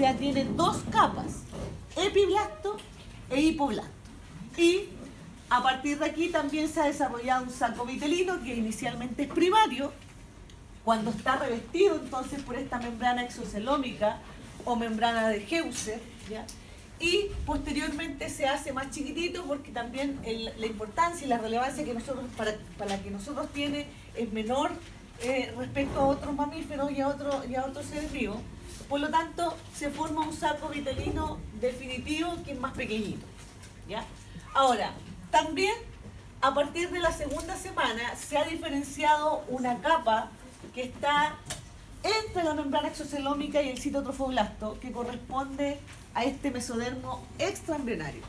sea, tiene dos capas, epiblasto e hipoblasto. Y a partir de aquí también se ha desarrollado un saco vitelino que inicialmente es primario, cuando está revestido entonces por esta membrana exocelómica o membrana de Heuser, ¿ya? Y posteriormente se hace más chiquitito porque también la importancia y la relevancia que nosotros para que nosotros tiene es menor respecto a otros mamíferos y a otros seres vivos. Por lo tanto, se forma un saco vitelino definitivo que es más pequeñito, ¿ya? Ahora, también a partir de la segunda semana se ha diferenciado una capa que está entre la membrana exocelómica y el citotrofoblasto, que corresponde a este mesodermo extraembrionario.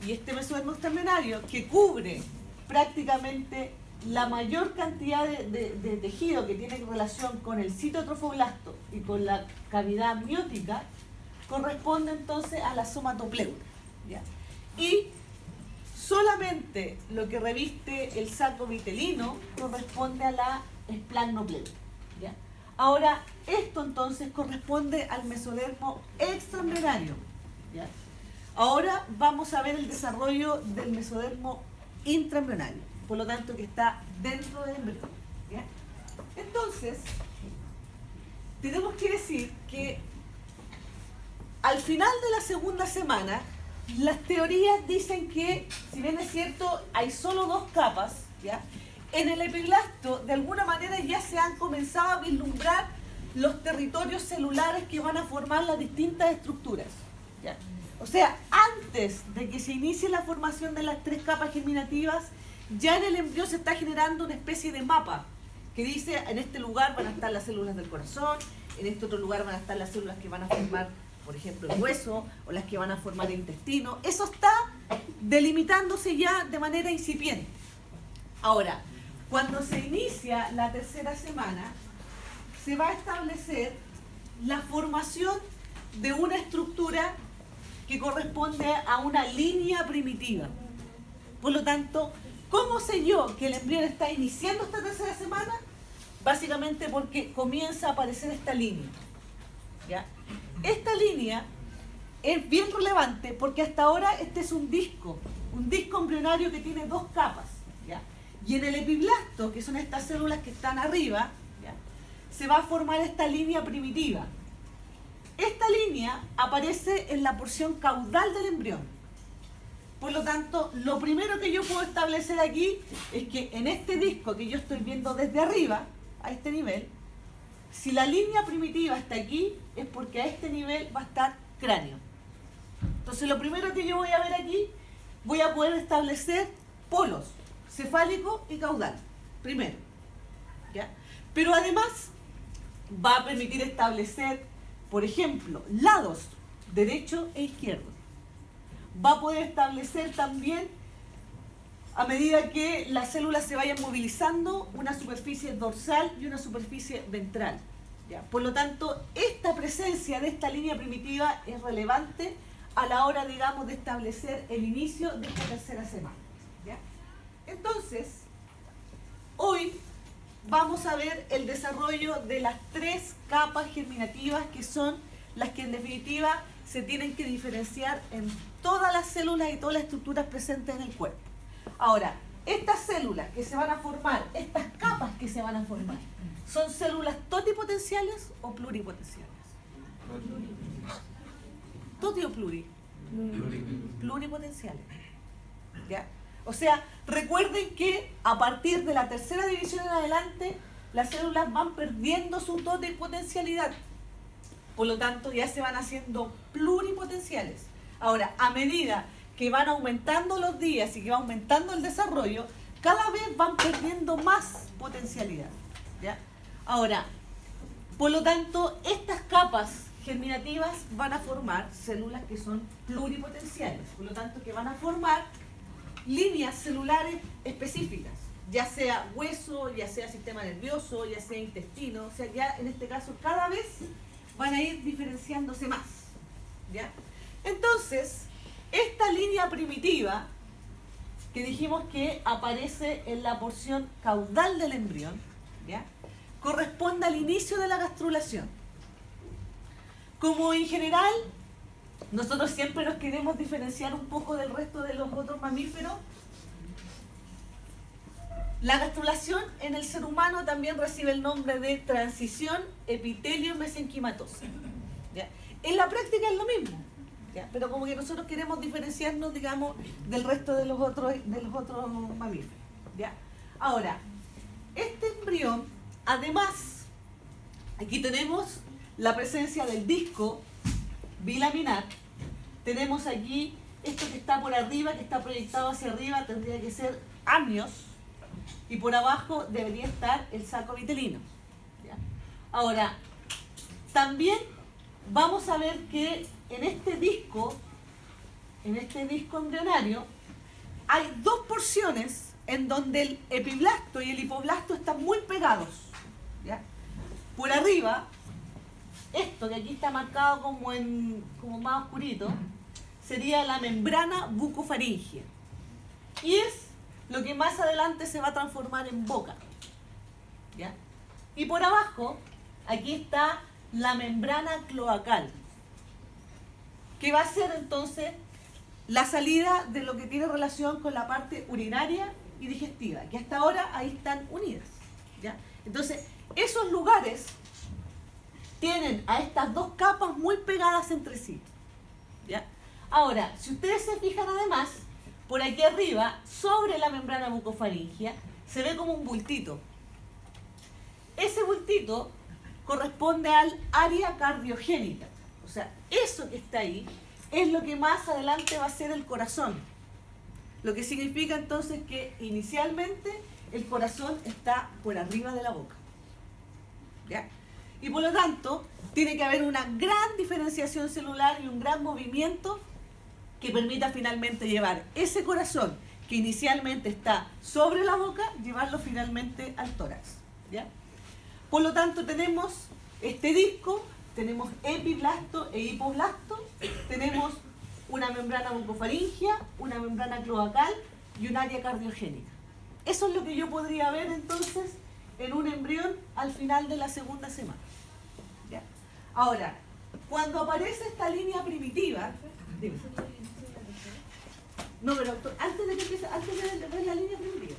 Y este mesodermo extraembrionario, que cubre prácticamente la mayor cantidad de tejido que tiene relación con el citotrofoblasto y con la cavidad amniótica, corresponde entonces a la somatopleura, ¿ya? Y solamente lo que reviste el saco vitelino corresponde a la esplagmopleura, ¿ya? Ahora, esto entonces corresponde al mesodermo extraembrionario, ¿ya? Ahora vamos a ver el desarrollo del mesodermo intraembrionario, por lo tanto que está dentro del embrión, ¿ya? Entonces, tenemos que decir que al final de la segunda semana, las teorías dicen que, si bien es cierto, hay solo dos capas, ¿ya? En el epiblasto, de alguna manera, ya se han comenzado a vislumbrar los territorios celulares que van a formar las distintas estructuras, ¿ya? O sea, antes de que se inicie la formación de las tres capas germinativas, ya en el embrión se está generando una especie de mapa que dice, en este lugar van a estar las células del corazón, en este otro lugar van a estar las células que van a formar, por ejemplo, el hueso, o las que van a formar el intestino. Eso está delimitándose ya de manera incipiente. Ahora, cuando se inicia la tercera semana, se va a establecer la formación de una estructura que corresponde a una línea primitiva. Por lo tanto, ¿cómo sé yo que el embrión está iniciando esta tercera semana? Básicamente porque comienza a aparecer esta línea, ¿ya? Esta línea es bien relevante porque hasta ahora este es un disco embrionario que tiene dos capas, ¿ya? Y en el epiblasto, que son estas células que están arriba, ¿ya?, se va a formar esta línea primitiva. Esta línea aparece en la porción caudal del embrión. Por lo tanto, lo primero que yo puedo establecer aquí es que en este disco que yo estoy viendo desde arriba, a este nivel, si la línea primitiva está aquí, es porque a este nivel va a estar cráneo. Entonces, lo primero que yo voy a ver aquí, voy a poder establecer polos, cefálico y caudal, primero, ¿ya? Pero además, va a permitir establecer, por ejemplo, lados, derecho e izquierdo. Va a poder establecer también, a medida que las células se vayan movilizando, una superficie dorsal y una superficie ventral, ¿ya? Por lo tanto, esta presencia de esta línea primitiva es relevante a la hora, digamos, de establecer el inicio de esta tercera semana, ¿ya? Entonces, hoy vamos a ver el desarrollo de las tres capas germinativas, que son las que en definitiva se tienen que diferenciar en todas las células y todas las estructuras presentes en el cuerpo. Ahora, estas células que se van a formar, estas capas que se van a formar, ¿son células totipotenciales o pluripotenciales? ¿Toti o pluri? Pluripotenciales, ¿ya? O sea, recuerden que a partir de la tercera división en adelante, las células van perdiendo su totipotencialidad. Por lo tanto, ya se van haciendo pluripotenciales. Ahora, a medida que van aumentando los días y que va aumentando el desarrollo, cada vez van perdiendo más potencialidad, ¿ya? Ahora, por lo tanto, estas capas germinativas van a formar células que son pluripotenciales, por lo tanto, que van a formar líneas celulares específicas, ya sea hueso, ya sea sistema nervioso, ya sea intestino, o sea, ya en este caso cada vez van a ir diferenciándose más, ¿ya? Entonces, esta línea primitiva, que dijimos que aparece en la porción caudal del embrión, ¿ya?, corresponde al inicio de la gastrulación. Como en general, nosotros siempre nos queremos diferenciar un poco del resto de los otros mamíferos, la gastrulación en el ser humano también recibe el nombre de transición epitelio-mesenquimatosa. ¿Ya? En la práctica es lo mismo, ¿ya? Pero como que nosotros queremos diferenciarnos, digamos, del resto de los otros mamíferos. ¿Ya? Ahora, este embrión, además, aquí tenemos la presencia del disco bilaminar, tenemos aquí esto que está por arriba, que está proyectado hacia arriba, tendría que ser amnios, y por abajo debería estar el saco vitelino. ¿Ya? Ahora, también vamos a ver que en este disco embrionario, hay dos porciones en donde el epiblasto y el hipoblasto están muy pegados. ¿Ya? Por arriba, esto que aquí está marcado como más oscurito, sería la membrana bucofaringea. Y es lo que más adelante se va a transformar en boca. ¿Ya? Y por abajo, aquí está la membrana cloacal, que va a ser entonces la salida de lo que tiene relación con la parte urinaria y digestiva, que hasta ahora ahí están unidas. ¿Ya? Entonces, esos lugares tienen a estas dos capas muy pegadas entre sí. ¿Ya? Ahora, si ustedes se fijan además, por aquí arriba, sobre la membrana bucofaringea, se ve como un bultito. Ese bultito corresponde al área cardiogénica. O sea, eso que está ahí es lo que más adelante va a ser el corazón. Lo que significa entonces que inicialmente el corazón está por arriba de la boca. ¿Ya? Y por lo tanto, tiene que haber una gran diferenciación celular y un gran movimiento que permita finalmente llevar ese corazón que inicialmente está sobre la boca, llevarlo finalmente al tórax. ¿Ya? Por lo tanto, tenemos este disco, tenemos epiblasto e hipoblasto, tenemos una membrana bucofaringea, una membrana cloacal y un área cardiogénica. Eso es lo que yo podría ver entonces en un embrión al final de la segunda semana. ¿Ya? Ahora, cuando aparece esta línea primitiva, dime. No, pero antes de que empiece, antes de ver la línea primitiva,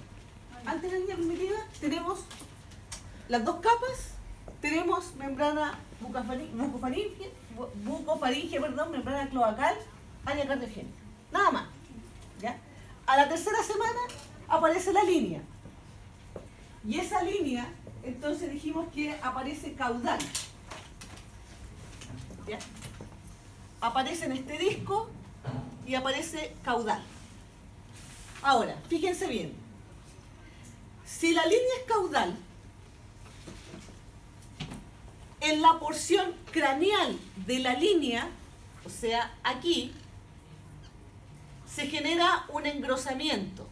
antes de la línea primitiva tenemos las dos capas, tenemos membrana bucofaringea, membrana cloacal, área cardiogénica. Nada más. ¿Ya? A la tercera semana aparece la línea. Y esa línea, entonces dijimos que aparece caudal. ¿Ya? Aparece en este disco y aparece caudal. Ahora, fíjense bien. Si la línea es caudal, en la porción craneal de la línea, o sea, aquí, se genera un engrosamiento.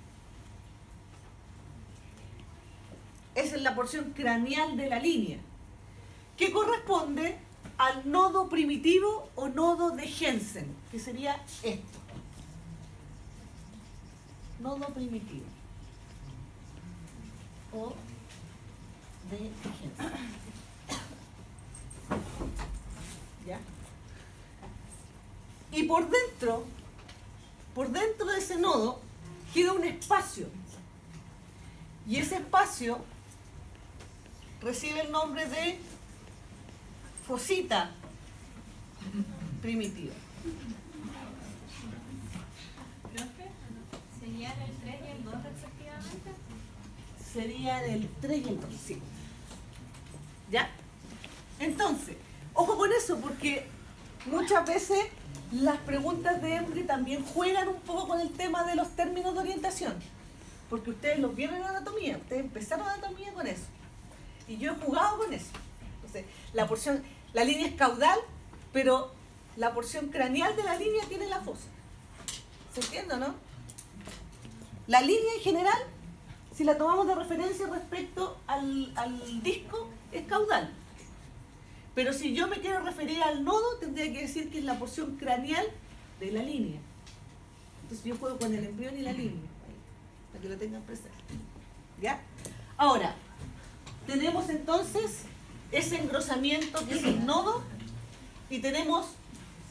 Esa es la porción craneal de la línea, que corresponde al nodo primitivo o nodo de Jensen, que sería esto. Nodo primitivo o de Jensen. ¿Ya? Y por dentro de ese nodo queda un espacio. Y ese espacio recibe el nombre de fosita primitiva. ¿Serían el 3 y el 2 respectivamente? Serían el 3 y el 2, sí. ¿Ya? Entonces, ojo con eso, porque muchas veces las preguntas de Embry también juegan un poco con el tema de los términos de orientación. Porque ustedes los vieron en anatomía, ustedes empezaron anatomía con eso. Y yo he jugado con eso. Entonces, la línea es caudal, pero la porción craneal de la línea tiene la fosa. ¿Se entiende, no? La línea en general, si la tomamos de referencia respecto al disco, es caudal. Pero si yo me quiero referir al nodo, tendría que decir que es la porción craneal de la línea. Entonces yo juego con el embrión y la línea, para que lo tengan presente. ¿Ya? Ahora, tenemos entonces ese engrosamiento que es el nodo, y tenemos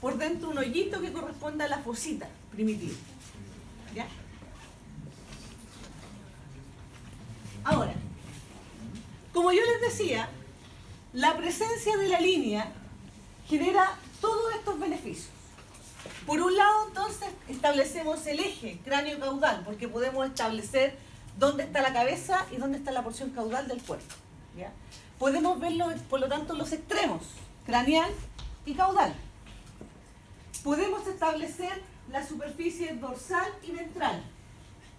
por dentro un hoyito que corresponde a la fosita primitiva. ¿Ya? Ahora, como yo les decía, la presencia de la línea genera todos estos beneficios. Por un lado, entonces, establecemos el eje cráneo-caudal, porque podemos establecer dónde está la cabeza y dónde está la porción caudal del cuerpo. ¿Ya? Podemos verlo, por lo tanto, los extremos, craneal y caudal. Podemos establecer la superficie dorsal y ventral,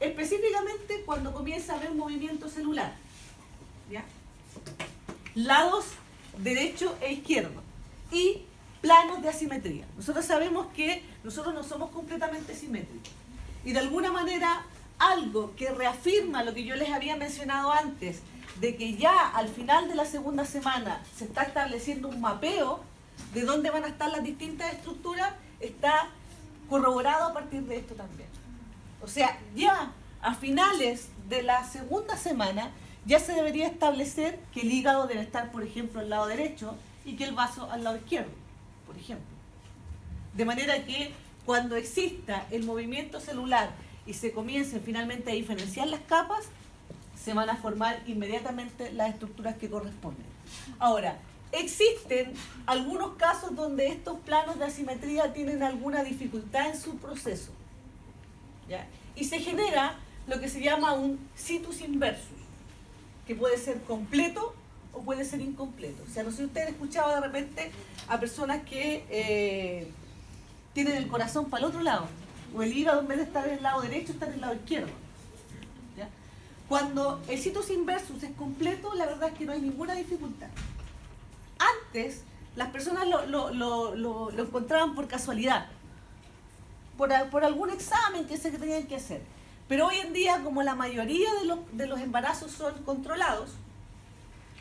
específicamente cuando comienza a haber movimiento celular. ¿Ya? Lados derecho e izquierdo y planos de asimetría. Nosotros sabemos que nosotros no somos completamente simétricos y de alguna manera algo que reafirma lo que yo les había mencionado antes, de que ya al final de la segunda semana se está estableciendo un mapeo de dónde van a estar las distintas estructuras, está corroborado a partir de esto también. O sea, ya a finales de la segunda semana ya se debería establecer que el hígado debe estar, por ejemplo, al lado derecho y que el vaso al lado izquierdo, por ejemplo. De manera que cuando exista el movimiento celular y se comiencen finalmente a diferenciar las capas, se van a formar inmediatamente las estructuras que corresponden. Ahora, existen algunos casos donde estos planos de asimetría tienen alguna dificultad en su proceso, ¿ya? Y se genera lo que se llama un situs inversus, que puede ser completo o puede ser incompleto. O sea, no sé si ustedes han escuchado de repente a personas que tienen el corazón para el otro lado, o el hígado en vez de estar en el lado derecho está en el lado izquierdo. ¿Ya? Cuando el situs inversus es completo, la verdad es que no hay ninguna dificultad. Antes, las personas lo encontraban por casualidad, por algún examen que tenían que hacer. Pero hoy en día, como la mayoría de los embarazos son controlados,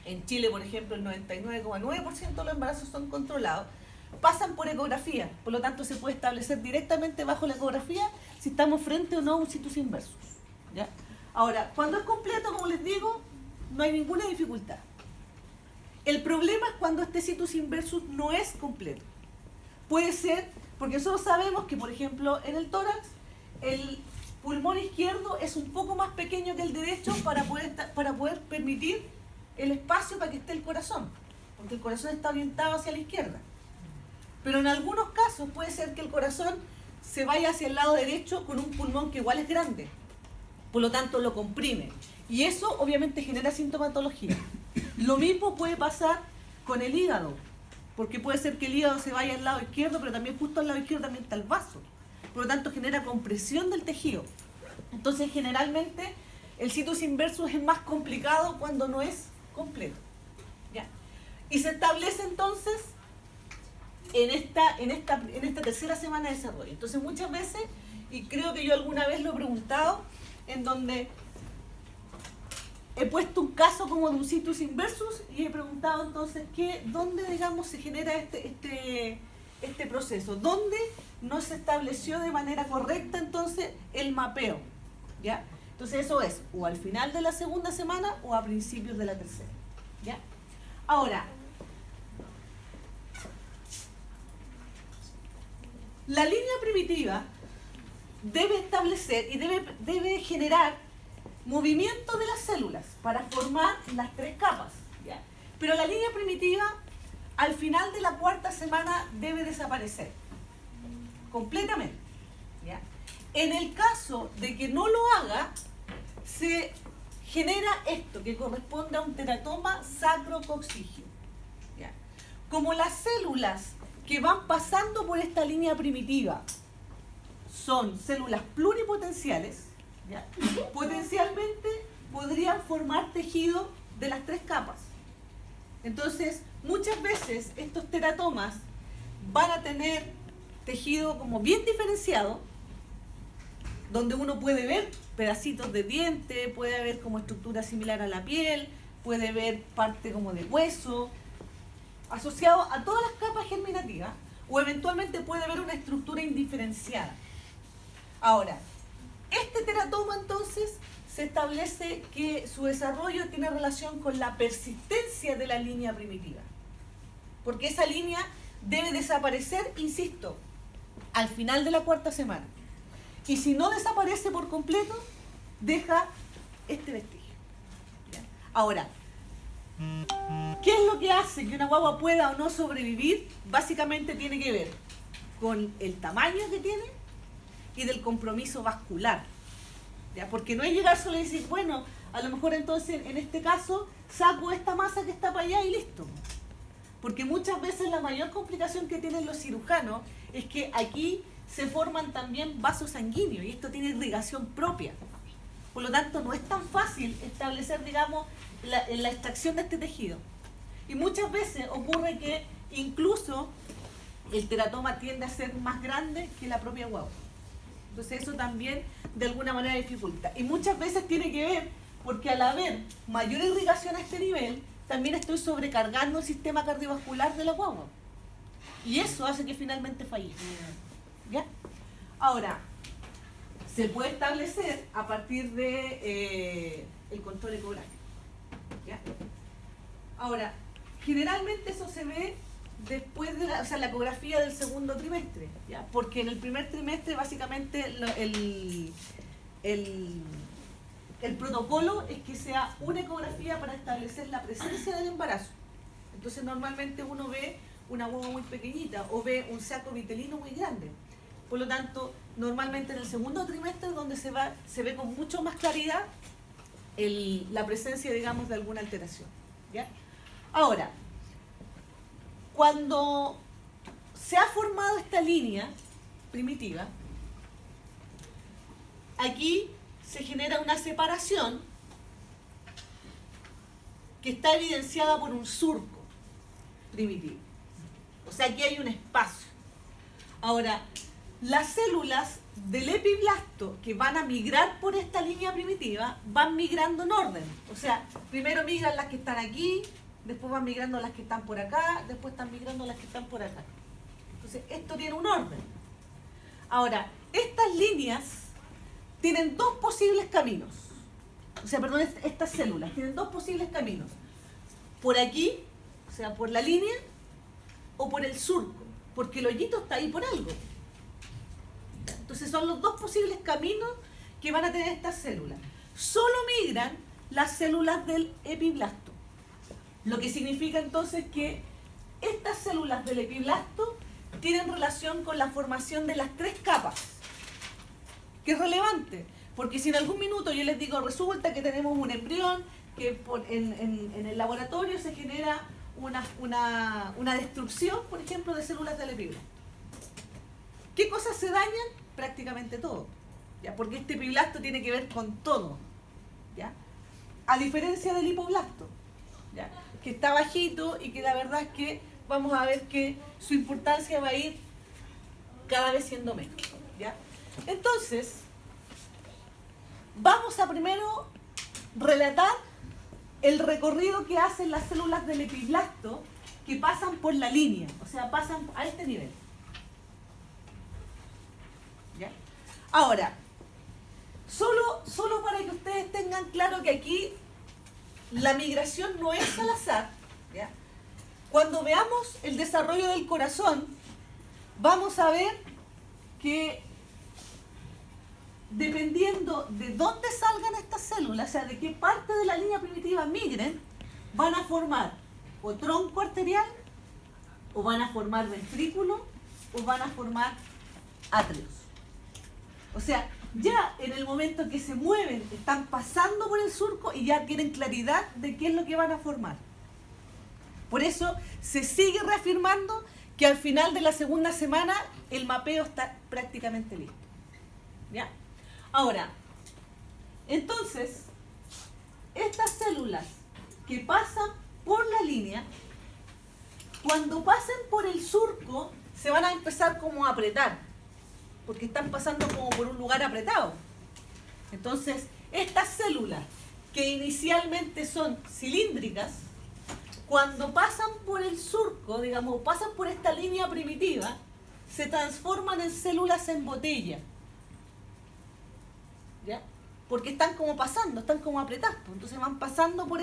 en Chile, por ejemplo, el 99,9% de los embarazos son controlados, pasan por ecografía. Por lo tanto, se puede establecer directamente bajo la ecografía si estamos frente o no a un situs inversus. ¿Ya? Ahora, cuando es completo, como les digo, no hay ninguna dificultad. El problema es cuando este situs inversus no es completo. Puede ser, porque nosotros sabemos que, por ejemplo, en el tórax, el pulmón izquierdo es un poco más pequeño que el derecho para poder permitir el espacio para que esté el corazón, porque el corazón está orientado hacia la izquierda. Pero en algunos casos puede ser que el corazón se vaya hacia el lado derecho con un pulmón que igual es grande, por lo tanto lo comprime. Y eso obviamente genera sintomatología. Lo mismo puede pasar con el hígado, porque puede ser que el hígado se vaya al lado izquierdo, pero también justo al lado izquierdo también está el vaso. Por lo tanto genera compresión del tejido. Entonces generalmente el situs inversus es más complicado cuando no es completo. ¿Ya? Y se establece entonces en esta tercera semana de desarrollo. Entonces muchas veces, y creo que yo alguna vez lo he preguntado, en donde he puesto un caso como de un situs inversus y he preguntado entonces dónde, digamos, se genera este proceso, dónde no se estableció de manera correcta entonces el mapeo, ¿ya? Entonces eso es o al final de la segunda semana o a principios de la tercera, ¿ya? Ahora, la línea primitiva debe establecer y debe generar movimiento de las células para formar las tres capas, ¿ya? Pero la línea primitiva al final de la cuarta semana debe desaparecer completamente, ¿ya? En el caso de que no lo haga, se genera esto que corresponde a un teratoma sacrococcígeo, ¿ya? Como las células que van pasando por esta línea primitiva son células pluripotenciales, ¿ya? Potencialmente podrían formar tejido de las tres capas. Entonces, muchas veces estos teratomas van a tener tejido como bien diferenciado, donde uno puede ver pedacitos de diente, puede haber como estructura similar a la piel, puede ver parte como de hueso, asociado a todas las capas germinativas, o eventualmente puede haber una estructura indiferenciada. Ahora, este teratoma entonces se establece que su desarrollo tiene relación con la persistencia de la línea primitiva, porque esa línea debe desaparecer, insisto, al final de la cuarta semana. Y si no desaparece por completo, deja este vestigio. ¿Ya? Ahora, ¿qué es lo que hace que una guagua pueda o no sobrevivir? Básicamente tiene que ver con el tamaño que tiene y del compromiso vascular. ¿Ya? Porque no es llegar solo y decir, bueno, a lo mejor entonces en este caso saco esta masa que está para allá y listo. Porque muchas veces la mayor complicación que tienen los cirujanos es que aquí se forman también vasos sanguíneos y esto tiene irrigación propia. Por lo tanto, no es tan fácil establecer, digamos, la extracción de este tejido. Y muchas veces ocurre que incluso el teratoma tiende a ser más grande que la propia guagua. Entonces eso también de alguna manera dificulta. Y muchas veces tiene que ver porque al haber mayor irrigación a este nivel, también estoy sobrecargando el sistema cardiovascular de la guagua. Y eso hace que finalmente fallezca. ¿Ya? Ahora, se puede establecer a partir de el control ecográfico. ¿Ya? Ahora, generalmente eso se ve después de la ecografía del segundo trimestre, ¿ya? Porque en el primer trimestre básicamente el protocolo es que sea una ecografía para establecer la presencia del embarazo. Entonces normalmente uno ve una guagua muy pequeñita o ve un saco vitelino muy grande. Por lo tanto, normalmente en el segundo trimestre es donde se ve con mucho más claridad la presencia, digamos, de alguna alteración. ¿Ya? Ahora, cuando se ha formado esta línea primitiva, aquí se genera una separación que está evidenciada por un surco primitivo. O sea, aquí hay un espacio. Ahora, las células del epiblasto que van a migrar por esta línea primitiva van migrando en orden. O sea, primero migran las que están aquí, después van migrando las que están por acá, después están migrando las que están por acá. Entonces, esto tiene un orden. Ahora, estas líneas tienen dos posibles caminos. O sea, perdón, estas células tienen dos posibles caminos. Por aquí, o sea, por la línea, o por el surco, porque el hoyito está ahí por algo. Entonces son los dos posibles caminos que van a tener estas células. Solo migran las células del epiblasto. Lo que significa entonces que estas células del epiblasto tienen relación con la formación de las tres capas. Que es relevante, porque si en algún minuto yo les digo, resulta que tenemos un embrión, que en el laboratorio se genera una destrucción, por ejemplo, de células del epiblasto. ¿Qué cosas se dañan? Prácticamente todo, ¿ya? Porque este epiblasto tiene que ver con todo, ¿ya? A diferencia del hipoblasto, ¿ya? Que está bajito y que la verdad es que vamos a ver que su importancia va a ir cada vez siendo menos, ¿ya? Entonces, vamos a primero relatar el recorrido que hacen las células del epiblasto que pasan por la línea, o sea, pasan a este nivel. ¿Ya? Ahora, solo para que ustedes tengan claro que aquí la migración no es al azar, ¿ya? Cuando veamos el desarrollo del corazón, vamos a ver que dependiendo de dónde salgan estas células, o sea, de qué parte de la línea primitiva migren, van a formar o tronco arterial, o van a formar ventrículo, o van a formar atrios. O sea, ya en el momento que se mueven, están pasando por el surco y ya tienen claridad de qué es lo que van a formar. Por eso se sigue reafirmando que al final de la segunda semana el mapeo está prácticamente listo. ¿Ya? Ahora, entonces, estas células que pasan por la línea, cuando pasen por el surco, se van a empezar como a apretar, porque están pasando como por un lugar apretado. Entonces, estas células, que inicialmente son cilíndricas, cuando pasan por el surco, digamos, pasan por esta línea primitiva, se transforman en células en botella. ¿Ya? Porque están como pasando, están como apretadas. Entonces van pasando por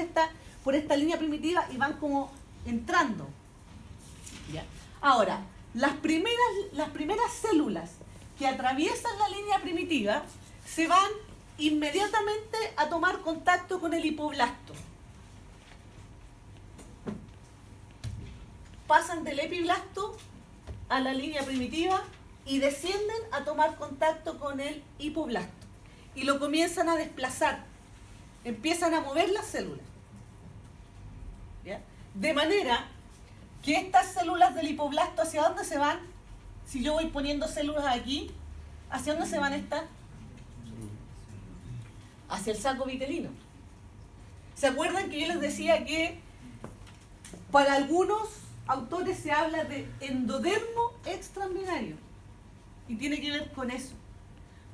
esta línea primitiva y van como entrando. ¿Ya? Ahora, las primeras células que atraviesan la línea primitiva se van inmediatamente a tomar contacto con el hipoblasto. Pasan del epiblasto a la línea primitiva y descienden a tomar contacto con el hipoblasto. Y lo comienzan a desplazar. Empiezan a mover las células. ¿Ya? De manera que estas células del hipoblasto, ¿hacia dónde se van? Si yo voy poniendo células aquí, ¿hacia dónde se van estas? Hacia el saco vitelino. ¿Se acuerdan que yo les decía que para algunos autores se habla de endodermo extraembrionario? Y tiene que ver con eso.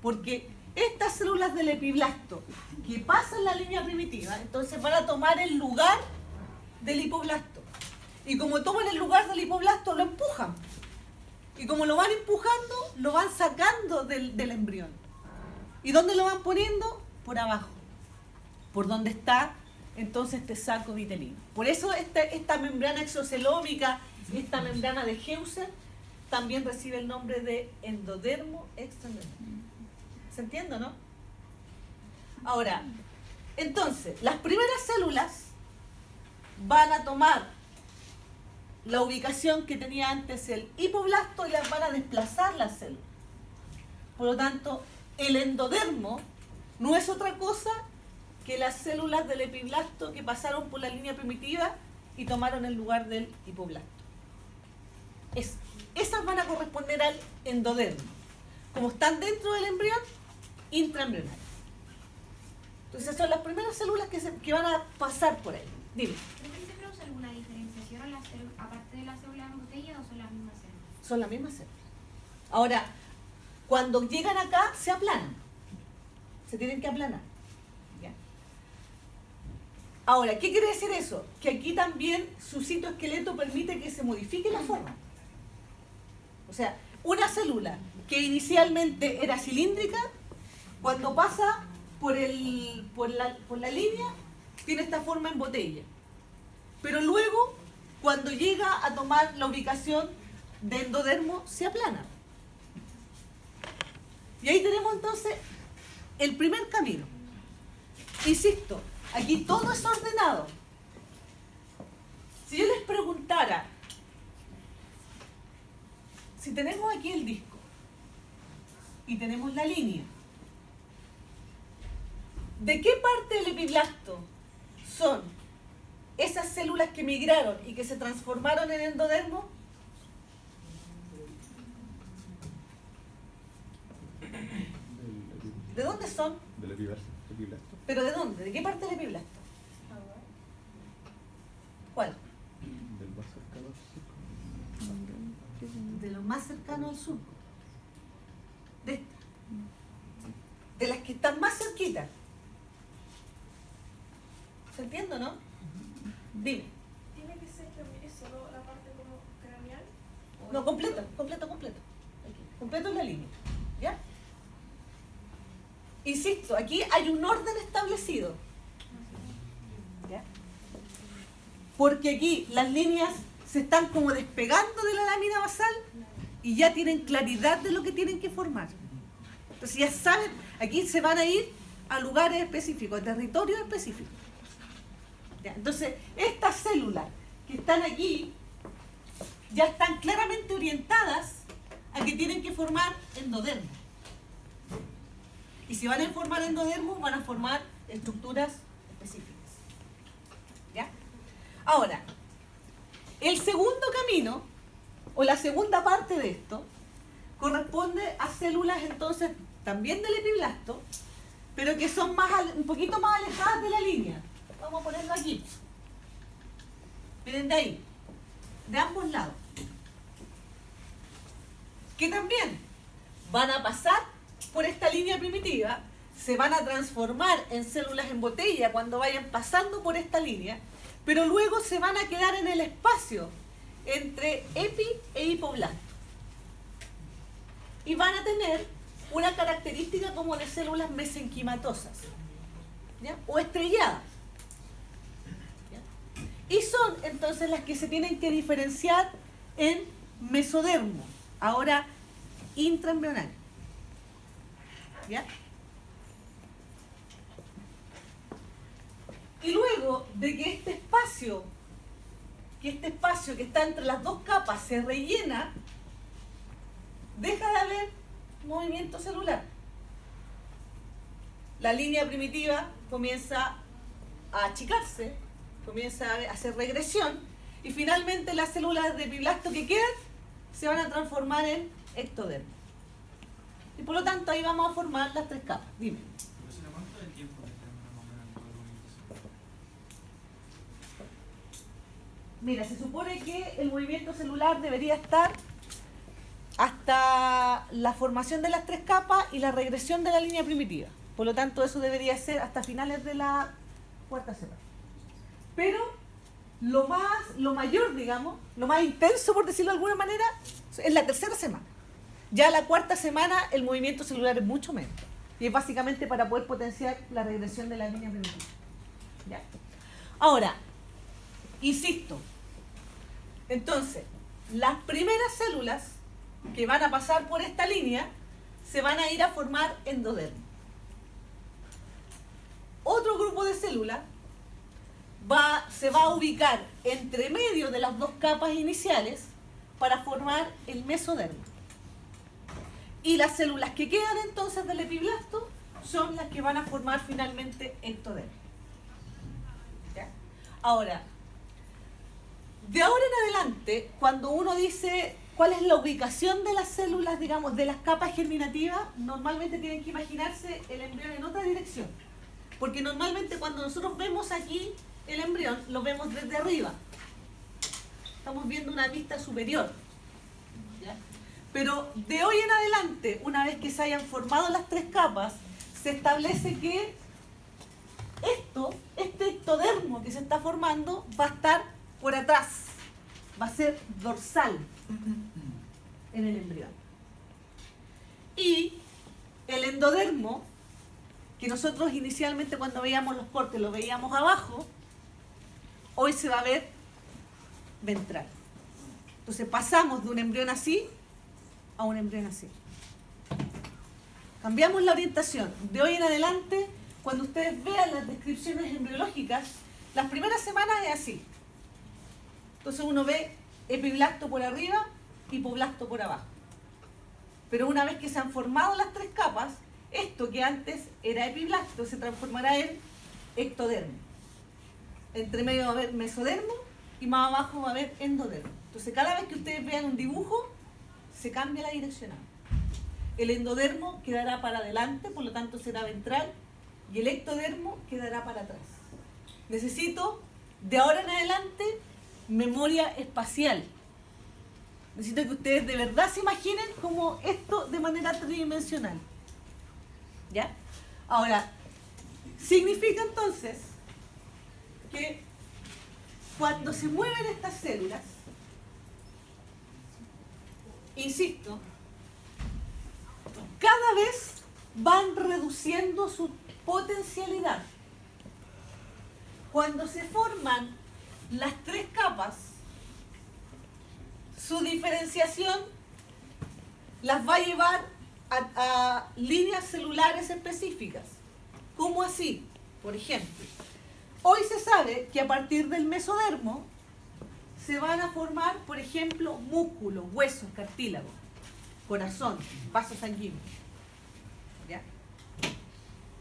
Porque estas células del epiblasto que pasan la línea primitiva, entonces van a tomar el lugar del hipoblasto. Y como toman el lugar del hipoblasto, lo empujan. Y como lo van empujando, lo van sacando del embrión. ¿Y dónde lo van poniendo? Por abajo. Por donde está entonces este saco vitelino. Por eso esta membrana exocelómica, esta membrana de Heuser, también recibe el nombre de endodermo extraembrionario. ¿Se entiende, no? Ahora, entonces, las primeras células van a tomar la ubicación que tenía antes el hipoblasto y las van a desplazar las células. Por lo tanto, el endodermo no es otra cosa que las células del epiblasto que pasaron por la línea primitiva y tomaron el lugar del hipoblasto. Esas van a corresponder al endodermo. Como están dentro del embrión, intraembrionario. Entonces son las primeras células que van a pasar por ahí. Dime. ¿Se produce alguna diferenciación aparte de las células en botella o son las mismas células? Son las mismas células. Ahora, cuando llegan acá, se aplanan. Se tienen que aplanar. ¿Ya? Ahora, ¿qué quiere decir eso? Que aquí también su citoesqueleto permite que se modifique la forma. O sea, una célula que inicialmente era cilíndrica, cuando pasa por la línea, tiene esta forma en botella. Pero luego, cuando llega a tomar la ubicación de endodermo, se aplana. Y ahí tenemos entonces el primer camino. Insisto, aquí todo es ordenado. Si yo les preguntara, si tenemos aquí el disco y tenemos la línea, ¿de qué parte del epiblasto son esas células que migraron y que se transformaron en endodermo? ¿De dónde son? Del epiblasto. ¿Pero de dónde? ¿De qué parte del epiblasto? ¿Cuál? Del más cercano al surco. De lo más cercano al surco. De las que están más cerquitas. ¿Se entiende, no? Dime. ¿Tiene que ser también solo la parte como craneal? No, completo. Aquí. Completo en la línea. ¿Ya? Insisto, aquí hay un orden establecido. ¿Ya? Porque aquí las líneas se están como despegando de la lámina basal y ya tienen claridad de lo que tienen que formar. Entonces ya saben, aquí se van a ir a lugares específicos, a territorios específicos. ¿Ya? Entonces, estas células que están aquí ya están claramente orientadas a que tienen que formar endodermo. Y si van a formar endodermo, van a formar estructuras específicas. ¿Ya? Ahora, el segundo camino, o la segunda parte de esto, corresponde a células entonces también del epiblasto, pero que son un poquito más alejadas de la línea. Vamos a ponerlo aquí. Miren de ahí, de ambos lados. Que también van a pasar por esta línea primitiva, se van a transformar en células en botella cuando vayan pasando por esta línea, pero luego se van a quedar en el espacio entre epi e hipoblasto. Y van a tener una característica como de células mesenquimatosas, ¿ya? O estrelladas. ¿Ya? Y son entonces las que se tienen que diferenciar en mesodermo, ahora intraembrional. ¿Ya? Y luego de que este espacio que está entre las dos capas se rellena, deja de haber movimiento celular. La línea primitiva comienza a achicarse, comienza a hacer regresión, y finalmente las células de epiblasto que quedan se van a transformar en ectodermo. Y por lo tanto ahí vamos a formar las tres capas. Dime. ¿Cuánto de tiempo le demora más o menos todo el movimiento celular? Mira, se supone que el movimiento celular debería estar hasta la formación de las tres capas y la regresión de la línea primitiva. Por lo tanto, eso debería ser hasta finales de la cuarta semana. Pero lo mayor, digamos, lo más intenso, por decirlo de alguna manera, es la tercera semana. Ya la cuarta semana el movimiento celular es mucho menos. Y es básicamente para poder potenciar la regresión de la línea primitiva. ¿Ya? Ahora, insisto, entonces, las primeras células que van a pasar por esta línea se van a ir a formar endodermo. Otro grupo de células se va a ubicar entre medio de las dos capas iniciales para formar el mesodermo. Y las células que quedan entonces del epiblasto son las que van a formar finalmente ectodermo. ¿Ya? Ahora, de ahora en adelante, cuando uno dice cuál es la ubicación de las células, digamos, de las capas germinativas, normalmente tienen que imaginarse el embrión en otra dirección. Porque normalmente cuando nosotros vemos aquí el embrión, lo vemos desde arriba. Estamos viendo una vista superior. ¿Ya? Pero de hoy en adelante, una vez que se hayan formado las tres capas, se establece que este ectodermo que se está formando va a estar por atrás, va a ser dorsal en el embrión. Y el endodermo, que nosotros inicialmente cuando veíamos los cortes lo veíamos abajo, hoy se va a ver ventral. Entonces pasamos de un embrión así a un embrión así. Cambiamos la orientación. De hoy en adelante, cuando ustedes vean las descripciones embriológicas, las primeras semanas es así. Entonces uno ve epiblasto por arriba, hipoblasto por abajo. Pero una vez que se han formado las tres capas, esto que antes era epiblasto se transformará en ectodermo. Entre medio va a haber mesodermo y más abajo va a haber endodermo. Entonces cada vez que ustedes vean un dibujo, se cambia la direccional. El endodermo quedará para adelante, por lo tanto será ventral, y el ectodermo quedará para atrás. Necesito, de ahora en adelante, memoria espacial. Necesito que ustedes de verdad se imaginen como esto de manera tridimensional. ¿Ya? Ahora, significa entonces que cuando se mueven estas células, insisto, cada vez van reduciendo su potencialidad. Cuando se forman las tres capas, su diferenciación las va a llevar a líneas celulares específicas. ¿Cómo así? Por ejemplo, hoy se sabe que a partir del mesodermo se van a formar, por ejemplo, músculos, huesos, cartílagos, corazón, vasos sanguíneos. ¿Ya?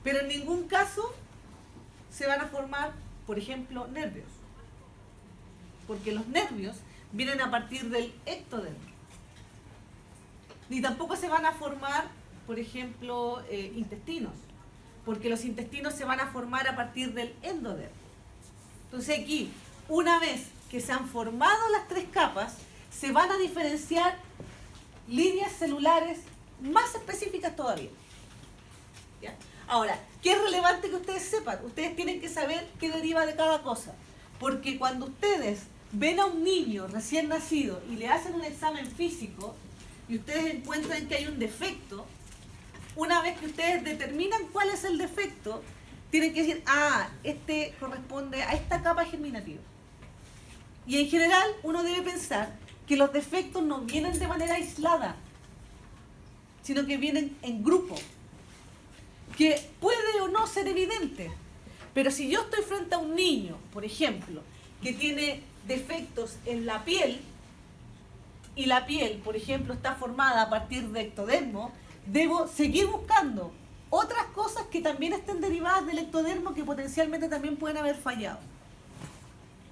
Pero en ningún caso se van a formar, por ejemplo, nervios. Porque los nervios vienen a partir del ectodermo. Ni tampoco se van a formar, por ejemplo, intestinos. Porque los intestinos se van a formar a partir del endodermo. Entonces aquí, una vez que se han formado las tres capas, se van a diferenciar líneas celulares más específicas todavía. ¿Ya? Ahora, ¿qué es relevante que ustedes sepan? Ustedes tienen que saber qué deriva de cada cosa. Porque cuando ustedes ven a un niño recién nacido y le hacen un examen físico y ustedes encuentran que hay un defecto, una vez que ustedes determinan cuál es el defecto, tienen que decir, este corresponde a esta capa germinativa. Y en general uno debe pensar que los defectos no vienen de manera aislada, sino que vienen en grupo, que puede o no ser evidente. Pero si yo estoy frente a un niño, por ejemplo, que tiene defectos en la piel, y la piel, por ejemplo, está formada a partir de ectodermo, debo seguir buscando otras cosas que también estén derivadas del ectodermo que potencialmente también pueden haber fallado.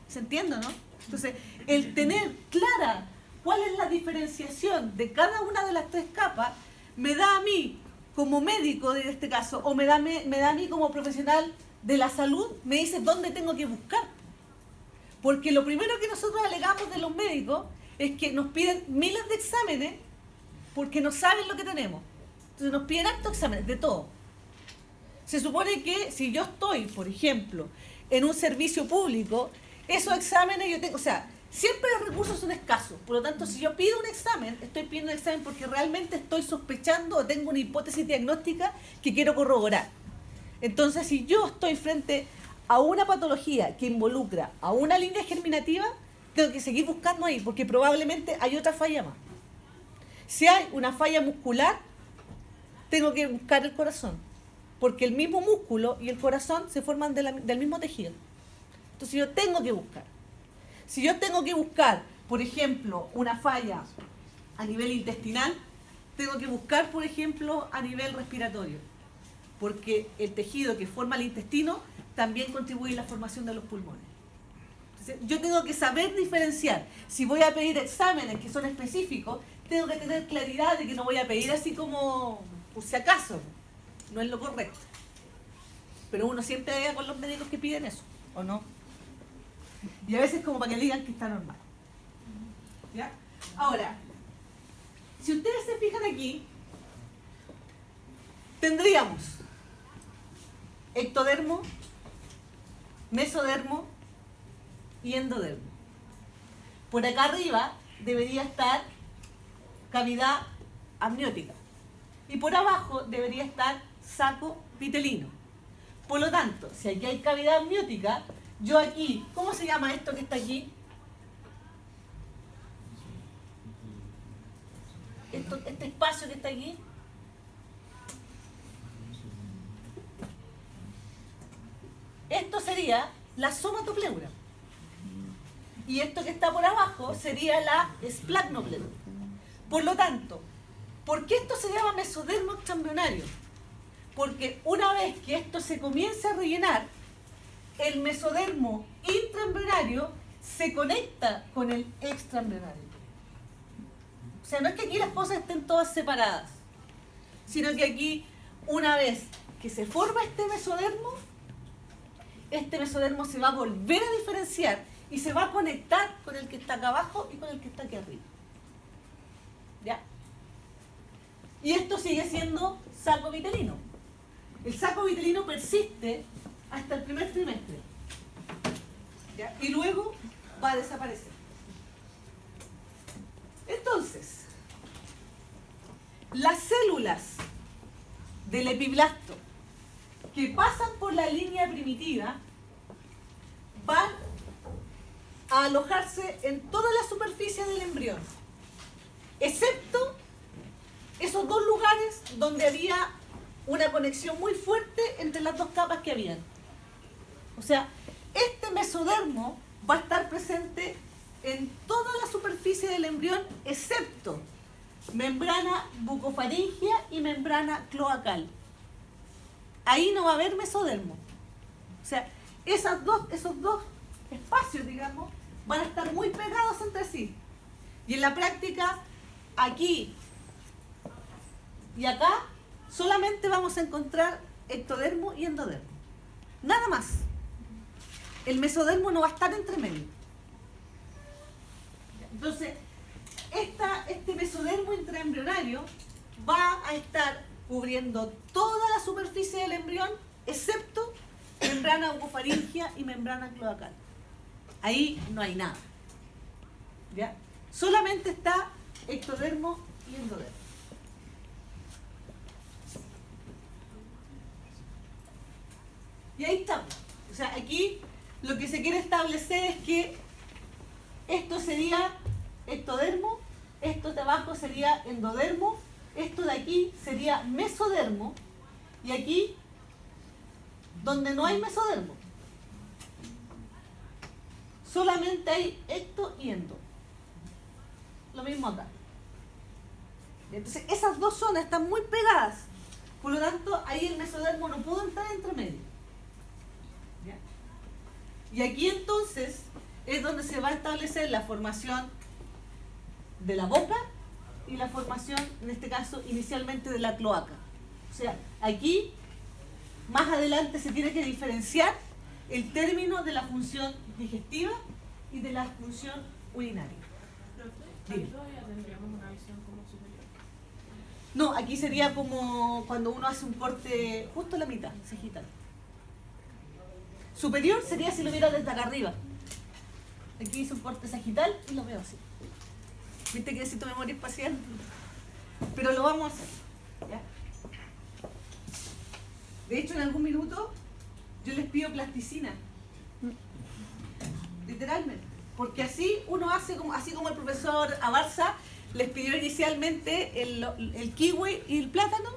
¿Se entiende, no? Entonces, el tener clara cuál es la diferenciación de cada una de las tres capas me da a mí, como médico en este caso, o me da a mí como profesional de la salud, me dice dónde tengo que buscar. Porque lo primero que nosotros alegamos de los médicos es que nos piden miles de exámenes porque no saben lo que tenemos. Entonces nos piden hartos exámenes, de todo. Se supone que si yo estoy, por ejemplo, en un servicio público, esos exámenes yo tengo, o sea, siempre los recursos son escasos. Por lo tanto, si yo pido un examen, estoy pidiendo un examen porque realmente estoy sospechando o tengo una hipótesis diagnóstica que quiero corroborar. Entonces, si yo estoy frente a una patología que involucra a una línea germinativa, tengo que seguir buscando ahí, porque probablemente hay otra falla más. Si hay una falla muscular, tengo que buscar el corazón, porque el mismo músculo y el corazón se forman del mismo tejido. Entonces yo tengo que buscar. Si yo tengo que buscar, por ejemplo, una falla a nivel intestinal, tengo que buscar, por ejemplo, a nivel respiratorio, porque el tejido que forma el intestino también contribuye a la formación de los pulmones. Entonces, yo tengo que saber diferenciar. Si voy a pedir exámenes que son específicos, tengo que tener claridad de que no voy a pedir así como, por si acaso, no es lo correcto. Pero uno siempre vea con los médicos que piden eso, ¿o no? Y a veces como para que digan que está normal. ¿Ya? Ahora, si ustedes se fijan aquí, tendríamos ectodermo, mesodermo y endodermo. Por acá arriba debería estar cavidad amniótica y por abajo debería estar saco vitelino. Por lo tanto, si aquí hay cavidad amniótica, yo aquí, ¿cómo se llama esto que está aquí? Este espacio que está aquí. Esto sería la somatopleura. Y esto que está por abajo sería la esplagmopleura. Por lo tanto, ¿por qué esto se llama mesodermo extraembrionario? Porque una vez que esto se comienza a rellenar, el mesodermo intraembrionario se conecta con el extraembrionario. O sea, no es que aquí las cosas estén todas separadas, sino que aquí, una vez que se forma este mesodermo se va a volver a diferenciar y se va a conectar con el que está acá abajo y con el que está aquí arriba. ¿Ya? Y esto sigue siendo saco vitelino. El saco vitelino persiste hasta el primer trimestre. ¿Ya? Y luego va a desaparecer. Entonces, las células del epiblasto que pasan por la línea primitiva van a alojarse en toda la superficie del embrión, excepto esos dos lugares donde había una conexión muy fuerte entre las dos capas que habían. O sea, este mesodermo va a estar presente en toda la superficie del embrión, excepto membrana bucofaringea y membrana cloacal. Ahí no va a haber mesodermo. O sea, esos dos espacios, digamos, van a estar muy pegados entre sí. Y en la práctica, aquí y acá, solamente vamos a encontrar ectodermo y endodermo. Nada más. El mesodermo no va a estar entre medio. Entonces, este mesodermo intraembrionario va a estar cubriendo toda la superficie del embrión, excepto membrana bucofaringea y membrana cloacal. Ahí no hay nada. ¿Ya? Solamente está ectodermo y endodermo. Y ahí estamos. O sea, aquí lo que se quiere establecer es que esto sería ectodermo, esto de abajo sería endodermo, esto de aquí sería mesodermo, y aquí donde no hay mesodermo solamente hay ecto y endo. Lo mismo acá. Entonces esas dos zonas están muy pegadas, por lo tanto ahí el mesodermo no pudo entrar entre medio. ¿Ya? Y aquí entonces es donde se va a establecer la formación de la boca y la formación, en este caso, inicialmente de la cloaca. O sea, aquí, más adelante se tiene que diferenciar el término de la función digestiva y de la función urinaria. Pero todavía tendríamos una visión como superior. No, aquí sería como cuando uno hace un corte justo a la mitad, sagital. Superior sería si lo viera desde acá arriba. Aquí hice un corte sagital y lo veo así. ¿Viste que necesito memoria espacial? Pero lo vamos a hacer. ¿Ya? De hecho, en algún minuto yo les pido plasticina. Literalmente. Porque así uno hace, así como el profesor Abarza les pidió inicialmente el kiwi y el plátano,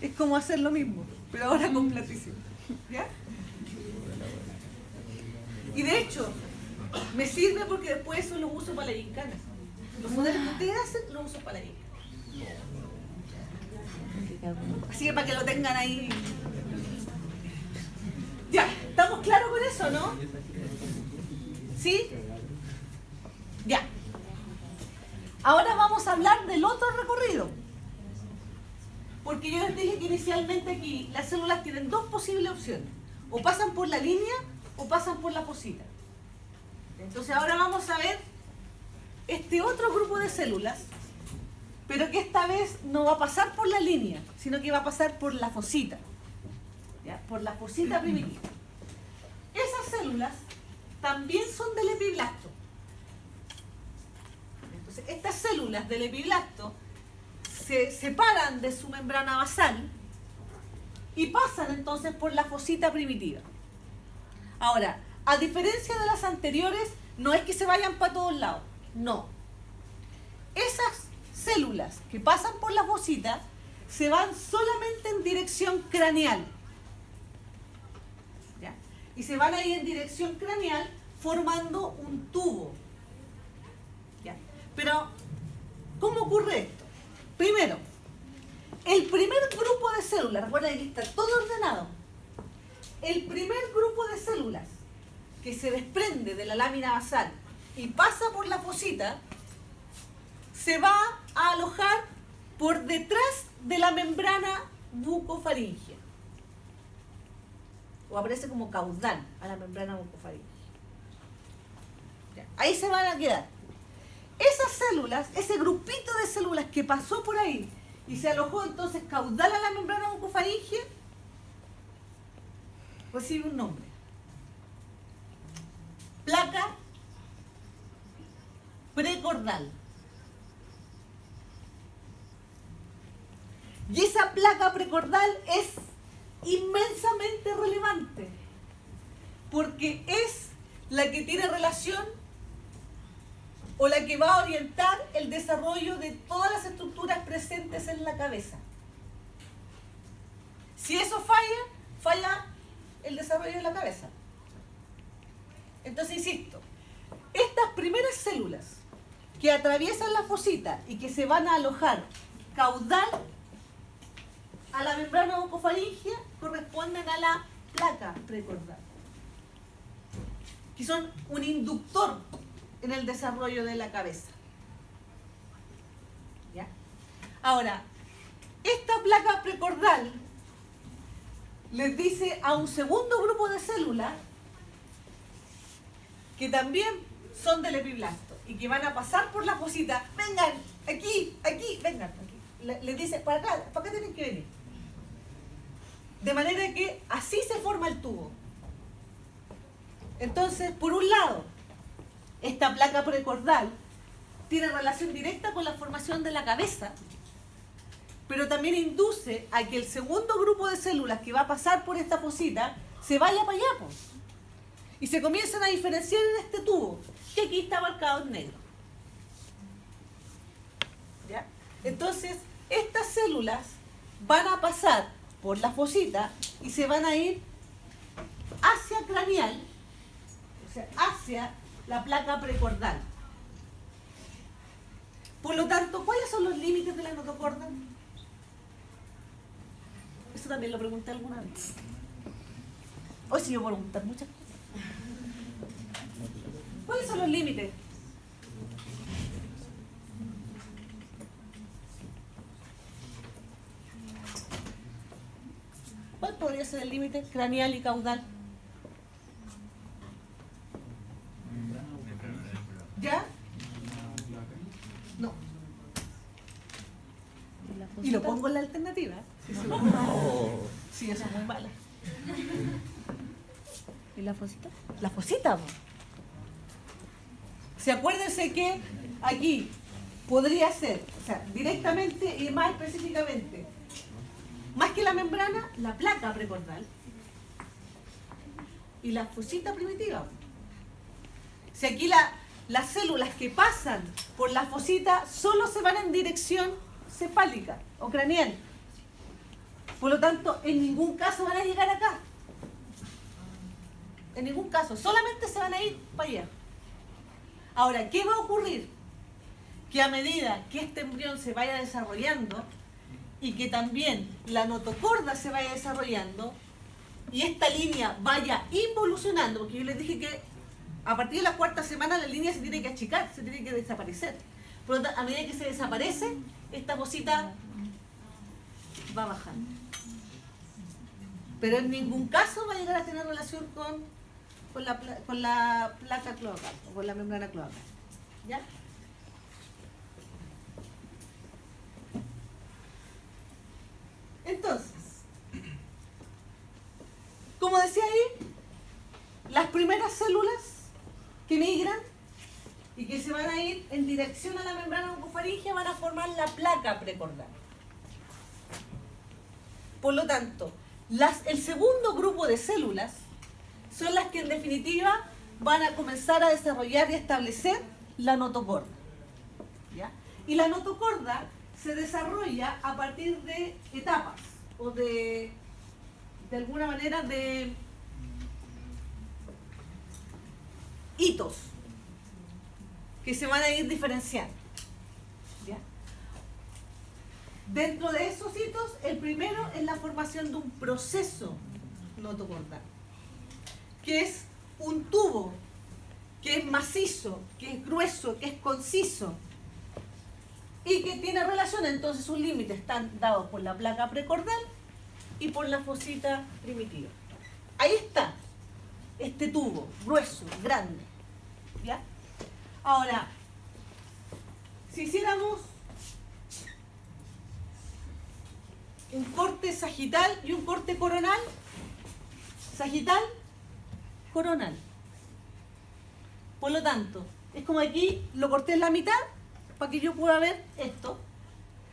es como hacer lo mismo, pero ahora con plasticina. ¿Ya? Y de hecho, me sirve porque después eso lo uso para la gincana. Los modelos que ustedes hacen, los uso para la gincana. Así que para que lo tengan ahí. Ya, ¿estamos claros con eso, no? ¿Sí? Ya. Ahora vamos a hablar del otro recorrido. Porque yo les dije que inicialmente aquí las células tienen dos posibles opciones. O pasan por la línea o pasan por la fosita. Entonces ahora vamos a ver este otro grupo de células, pero que esta vez no va a pasar por la línea, sino que va a pasar por la fosita. ¿Ya? Por la fosita primitiva. Esas células también son del epiblasto. Entonces, estas células del epiblasto se separan de su membrana basal y pasan entonces por la fosita primitiva. Ahora, a diferencia de las anteriores, no es que se vayan para todos lados, no. Esas células que pasan por la fosita se van solamente en dirección craneal. ¿Ya? Y se van ahí en dirección craneal formando un tubo. ¿Ya? Pero, ¿cómo ocurre esto? Primero, el primer grupo de células, recuerden que está todo ordenado. El primer grupo de células que se desprende de la lámina basal y pasa por la fosita, se va a alojar por detrás de la membrana bucofaringea. O aparece como caudal a la membrana bucofaringea. Ahí se van a quedar. Esas células, ese grupito de células que pasó por ahí y se alojó entonces caudal a la membrana bucofaringea, recibe un nombre. Placa precordal. Y esa placa precordal es inmensamente relevante, porque es la que tiene relación o la que va a orientar el desarrollo de todas las estructuras presentes en la cabeza. Si eso falla, falla el desarrollo de la cabeza. Entonces, insisto, estas primeras células que atraviesan la fosita y que se van a alojar caudal a la membrana bucofaringea corresponden a la placa precordal, que son un inductor en el desarrollo de la cabeza. ¿Ya? Ahora, esta placa precordal les dice a un segundo grupo de células que también son del epiblasto y que van a pasar por la fosita. Vengan, aquí, vengan, aquí. Les dice, para acá tienen que venir. De manera que así se forma el tubo. Entonces, por un lado, esta placa precordal tiene relación directa con la formación de la cabeza, pero también induce a que el segundo grupo de células que va a pasar por esta fosita se vaya para allá, pues, y se comienzan a diferenciar en este tubo, que aquí está marcado en negro. Entonces, estas células van a pasar por la fosita y se van a ir hacia craneal, o sea, hacia la placa precordal. Por lo tanto, ¿cuáles son los límites de la notocorda? Eso también lo pregunté alguna vez. Hoy sí yo puedo preguntar muchas cosas. ¿Cuáles son los límites? ¿Cuál podría ser el límite craneal y caudal? ¿Ya? No. Y lo pongo en la alternativa. Sí, eso es muy mala. ¿Y la fosita? La fosita. Si acuérdense que aquí podría ser, o sea, directamente y más específicamente, más que la membrana, la placa precordal y la fosita primitiva. Si aquí las células que pasan por la fosita solo se van en dirección cefálica o craneal. Por lo tanto, en ningún caso van a llegar acá. En ningún caso, solamente se van a ir para allá. Ahora, ¿qué va a ocurrir? Que a medida que este embrión se vaya desarrollando y que también la notocorda se vaya desarrollando y esta línea vaya involucionando, porque yo les dije que a partir de la 4ª semana la línea se tiene que achicar, se tiene que desaparecer. Por lo tanto, a medida que se desaparece, esta fosita va bajando. Pero en ningún caso va a llegar a tener relación con la placa cloacal o con la membrana cloacal. ¿Ya? Entonces, como decía ahí, las primeras células que migran y que se van a ir en dirección a la membrana oncofaríngea van a formar la placa precordal. Por lo tanto, el segundo grupo de células son las que en definitiva van a comenzar a desarrollar y establecer la notocorda. ¿Ya? Y la notocorda se desarrolla a partir de etapas o de alguna manera de hitos que se van a ir diferenciando. ¿Ya? Dentro de esos hitos, el primero es la formación de un proceso notocordal, que es un tubo, que es macizo, que es grueso, que es conciso y que tiene relación, entonces sus límites están dados por la placa precordal y por la fosita primitiva. Ahí está este tubo grueso, grande. ¿Ya? Ahora, si hiciéramos un corte sagital y un corte coronal, sagital, coronal. Por lo tanto, es como aquí lo corté en la mitad para que yo pueda ver esto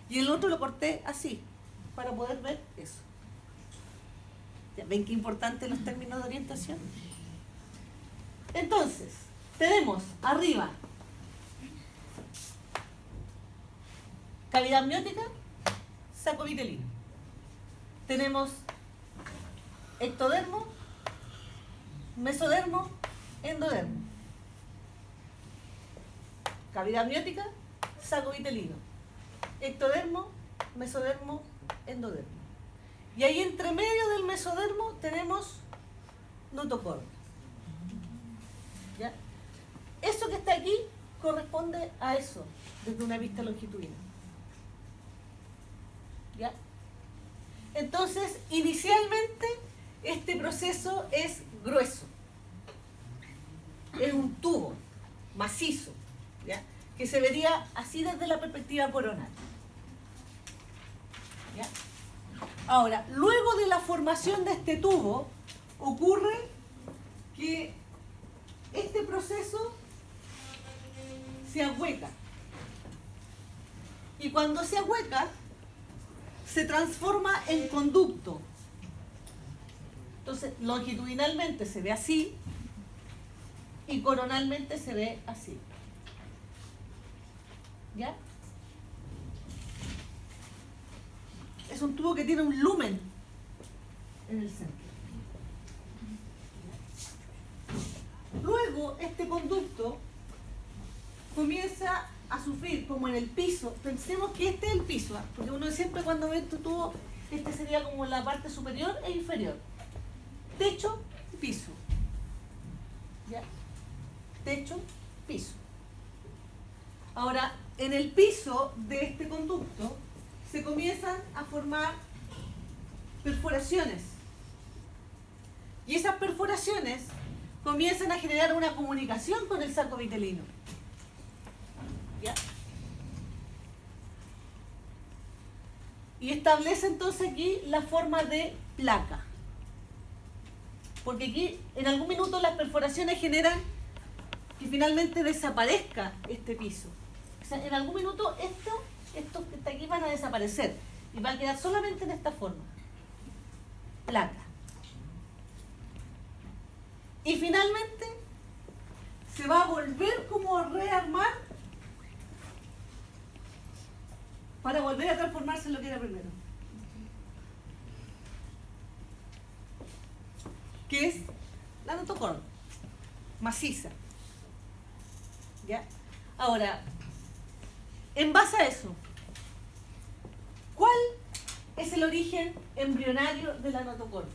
y el otro lo corté así para poder ver eso. ¿Ya ven qué importante los términos de orientación? Entonces, tenemos arriba cavidad amniótica, saco vitelino. Tenemos ectodermo, mesodermo, endodermo. Cavidad amniótica, saco vitelino. Ectodermo, mesodermo, endodermo. Y ahí entre medio del mesodermo tenemos notocorda. ¿Ya? Eso que está aquí corresponde a eso, desde una vista longitudinal. ¿Ya? Entonces, inicialmente, este proceso es grueso. Es un tubo macizo, ¿ya? Que se vería así desde la perspectiva coronal. ¿Ya? Ahora, luego de la formación de este tubo, ocurre que este proceso se ahueca. Y cuando se ahueca, se transforma en conducto. Entonces, longitudinalmente se ve así y coronalmente se ve así. ¿Ya? un tubo que tiene un lumen en el centro. Luego, este conducto comienza a sufrir como en el piso. Pensemos que este es el piso, ¿ah? Porque uno siempre cuando ve tu tubo, este sería como la parte superior e inferior. Techo, piso. ¿Ya? Techo, piso. Ahora, en el piso de este conducto se comienzan a formar perforaciones. Y esas perforaciones comienzan a generar una comunicación con el saco vitelino. ¿Ya? Y establece entonces aquí la forma de placa. Porque aquí en algún minuto las perforaciones generan que finalmente desaparezca este piso. O sea, en algún minuto estos que está aquí van a desaparecer y va a quedar solamente en esta forma. Placa. Y finalmente se va a volver como a rearmar para volver a transformarse en lo que era primero. Que es la notocorda, maciza. ¿Ya? Ahora, en base a eso, ¿cuál es el origen embrionario de la notocorda?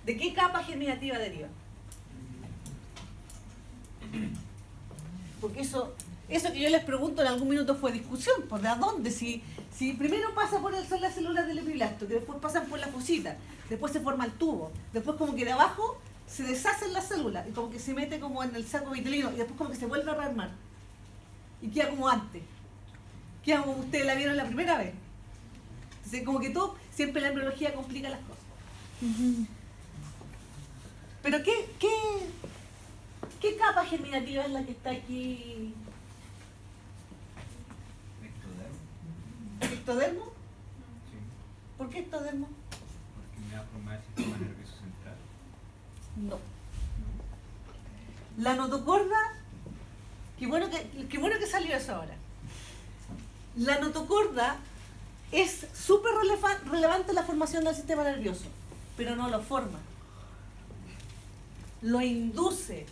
¿De qué capa germinativa deriva? Porque eso que yo les pregunto en algún minuto fue discusión, ¿por de a dónde? Si primero pasa por las células del epiblasto, que después pasan por la fosita, después se forma el tubo, después como que de abajo se deshacen las células y como que se mete como en el saco vitelino y después como que se vuelve a rearmar y queda como antes, queda como ustedes la vieron la primera vez. Entonces como que todo, siempre la embriología complica las cosas. Pero ¿qué capa germinativa es la que está aquí? ¿Ectodermo? Sí, ¿Por qué ectodermo? porque me va a formar el sistema nervioso central. No. La notocorda, qué bueno que salió eso ahora. La notocorda es súper relevante en la formación del sistema nervioso, pero no lo forma. Lo induce.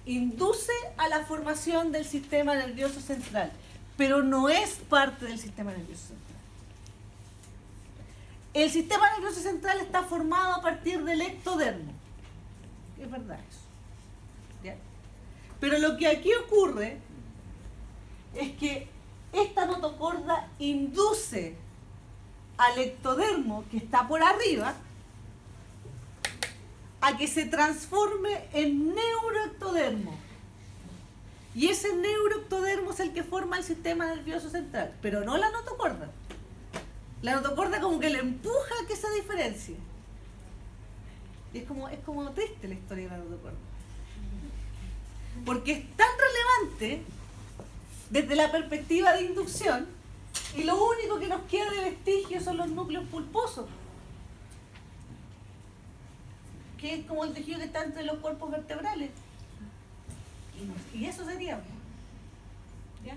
Induce a la formación del sistema nervioso central, pero no es parte del sistema nervioso central. El sistema nervioso central está formado a partir del ectodermo. Es verdad eso. ¿Ya? Pero lo que aquí ocurre es que esta notocorda induce al ectodermo que está por arriba a que se transforme en neuroectodermo. Y ese neuroectodermo es el que forma el sistema nervioso central, pero no la notocorda. La notocorda como que le empuja a que se diferencie. Y es como triste la historia de la notocorda. Porque es tan relevante desde la perspectiva de inducción y lo único que nos queda de vestigio son los núcleos pulposos, que es como el tejido que está entre los cuerpos vertebrales. Y eso sería. ¿Ya?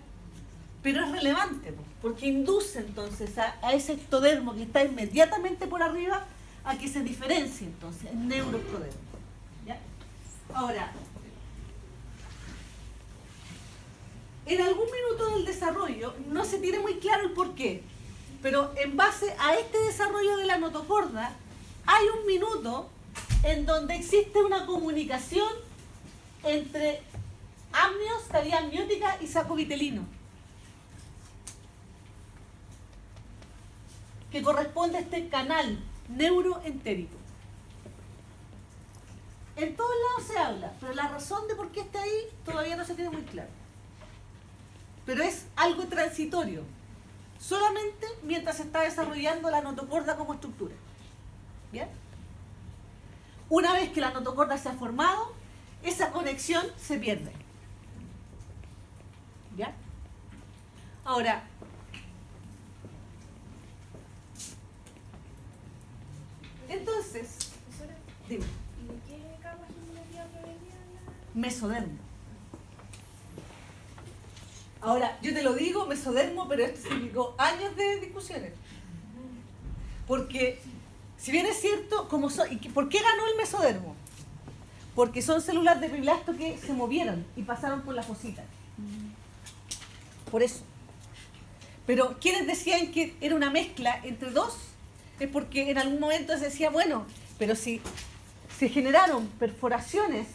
Pero es relevante, porque induce entonces a ese ectodermo que está inmediatamente por arriba a que se diferencie entonces en neuroectodermo. ¿Ya? Ahora, en algún minuto del desarrollo no se tiene muy claro el porqué, pero en base a este desarrollo de la notocorda hay un minuto en donde existe una comunicación entre amnios, cavidad amniótica y saco vitelino, que corresponde a este canal neuroentérico. En todos lados se habla, pero la razón de por qué está ahí todavía no se tiene muy claro. Pero es algo transitorio, solamente mientras se está desarrollando la notocorda como estructura. ¿Bien? Una vez que la notocorda se ha formado, esa conexión se pierde. ¿Ya? Ahora, entonces, Profesora, dime, ¿y de qué capa germinativa provenía la...? mesodermo. Ahora, yo te lo digo, mesodermo, pero esto significó años de discusiones. Porque, si bien es cierto, ¿por qué ganó el mesodermo? Porque son células de epiblast que se movieron y pasaron por la fosita. Por eso. Pero quienes decían que era una mezcla entre dos, es porque en algún momento se decía, bueno, pero si se generaron perforaciones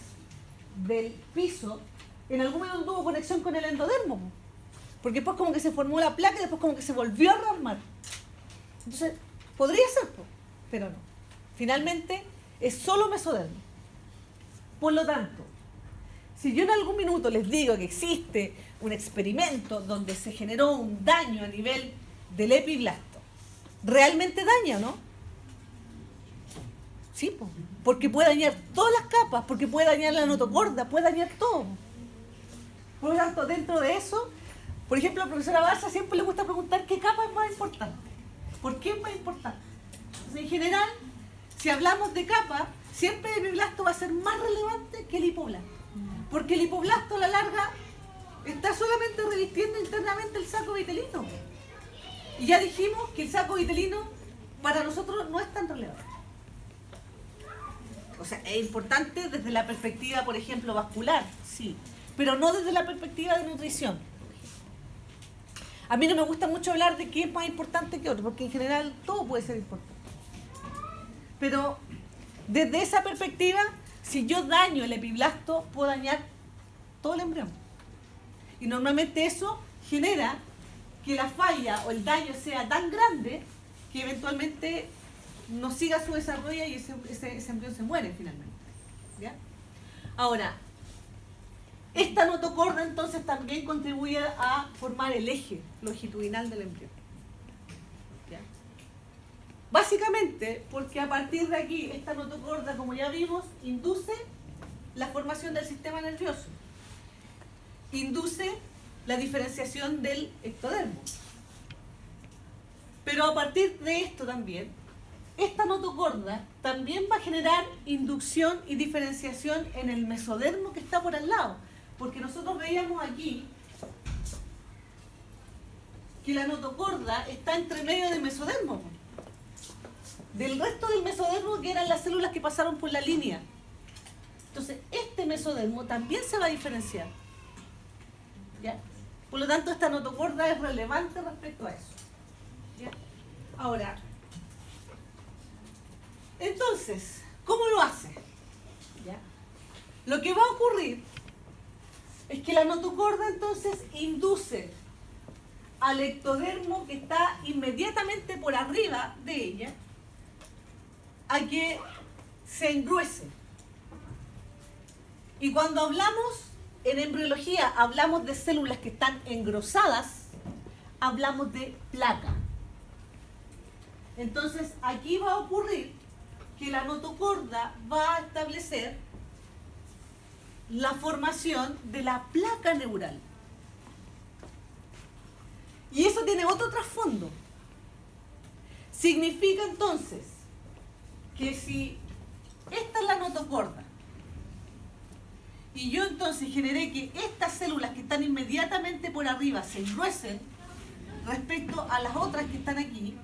del piso, en algún momento tuvo conexión con el endodermo, porque después como que se formó la placa y después como que se volvió a rearmar. Entonces, podría ser, pero no. Finalmente, es solo mesodermo. Por lo tanto, si yo en algún minuto les digo que existe un experimento donde se generó un daño a nivel del epiblasto, ¿realmente daña o no? Sí, porque puede dañar todas las capas, porque puede dañar la notocorda, puede dañar todo. Por lo tanto, dentro de eso, por ejemplo, a la profesora Barça siempre le gusta preguntar qué capa es más importante. ¿Por qué es más importante? Entonces, en general, si hablamos de capa, siempre el epiblasto va a ser más relevante que el hipoblasto. Porque el hipoblasto a la larga está solamente revistiendo internamente el saco vitelino. Y ya dijimos que el saco vitelino para nosotros no es tan relevante. O sea, es importante desde la perspectiva, por ejemplo, vascular, sí, pero no desde la perspectiva de nutrición. A mí no me gusta mucho hablar de qué es más importante que otro, porque en general todo puede ser importante. Pero desde esa perspectiva, si yo daño el epiblasto, puedo dañar todo el embrión. Y normalmente eso genera que la falla o el daño sea tan grande que eventualmente no siga su desarrollo y ese embrión se muere finalmente. ¿Ya? Ahora, esta notocorda entonces también contribuye a formar el eje longitudinal del embrión. ¿Ya? Básicamente porque a partir de aquí, esta notocorda, como ya vimos, induce la formación del sistema nervioso. Induce la diferenciación del ectodermo. Pero a partir de esto también, esta notocorda también va a generar inducción y diferenciación en el mesodermo que está por al lado. Porque nosotros veíamos aquí que la notocorda está entre medio del mesodermo. Del resto del mesodermo que eran las células que pasaron por la línea. Entonces, este mesodermo también se va a diferenciar. ¿Ya? Por lo tanto, esta notocorda es relevante respecto a eso. ¿Ya? Ahora, entonces, ¿cómo lo hace? ¿Ya? Lo que va a ocurrir es que la notocorda entonces induce al ectodermo que está inmediatamente por arriba de ella a que se engruese. Y cuando hablamos en embriología, hablamos de células que están engrosadas, hablamos de placa. Entonces aquí va a ocurrir que la notocorda va a establecer la formación de la placa neural. Y eso tiene otro trasfondo. Significa entonces que si esta es la notocorda y yo entonces generé que estas células que están inmediatamente por arriba se engruesen respecto a las otras que están aquí,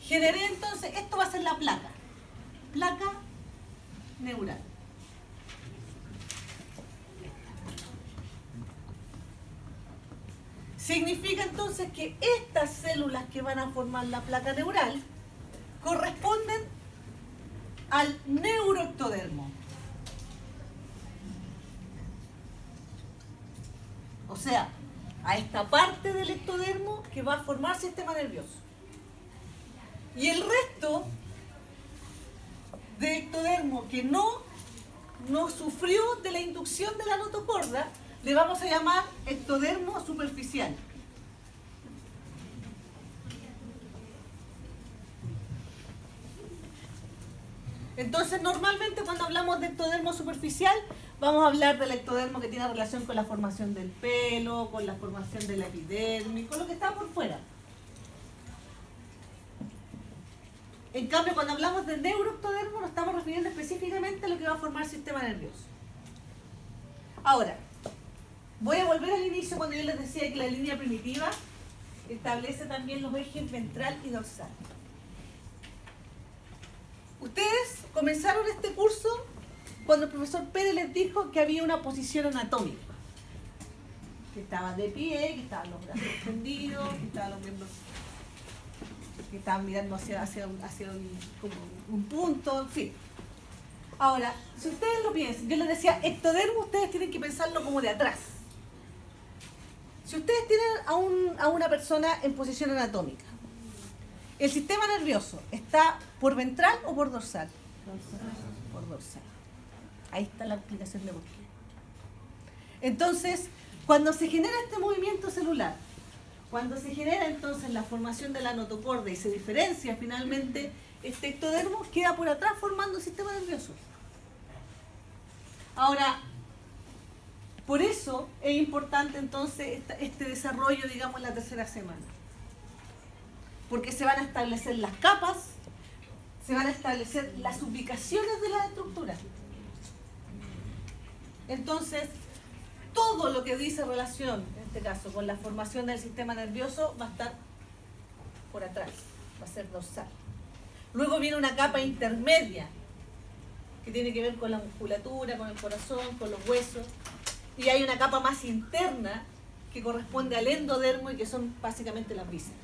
generé entonces, esto va a ser la placa neural. Significa entonces que estas células que van a formar la placa neural corresponden al neuroectodermo. O sea, a esta parte del ectodermo que va a formar sistema nervioso. Y el resto de ectodermo que no sufrió de la inducción de la notocorda, le vamos a llamar ectodermo superficial. Entonces, normalmente cuando hablamos de ectodermo superficial, vamos a hablar del ectodermo que tiene relación con la formación del pelo, con la formación de la epidermis, con lo que está por fuera. En cambio, cuando hablamos de neuroectodermo, nos estamos refiriendo específicamente a lo que va a formar el sistema nervioso. Ahora, voy a volver al inicio cuando yo les decía que la línea primitiva establece también los ejes ventral y dorsal. Ustedes comenzaron este curso cuando el profesor Pérez les dijo que había una posición anatómica. Que estaba de pie, que estaban los brazos extendidos, que estaban los miembros, que estaban mirando hacia como un punto, en fin. Ahora, si ustedes lo piensan, yo les decía, ectodermo ustedes tienen que pensarlo como de atrás. Si ustedes tienen a una persona en posición anatómica, ¿el sistema nervioso está por ventral o por dorsal? Por dorsal. Ahí está la explicación de por qué. Entonces, cuando se genera este movimiento celular, cuando se genera entonces la formación de la notocorda y se diferencia finalmente, este ectodermo queda por atrás formando un sistema nervioso. Ahora, por eso es importante entonces este desarrollo, digamos, en la tercera semana. Porque se van a establecer las capas, se van a establecer las ubicaciones de las estructuras. Entonces, todo lo que dice relación, en este caso, con la formación del sistema nervioso va a estar por atrás, va a ser dorsal. Luego viene una capa intermedia, que tiene que ver con la musculatura, con el corazón, con los huesos. Y hay una capa más interna, que corresponde al endodermo y que son básicamente las vísceras.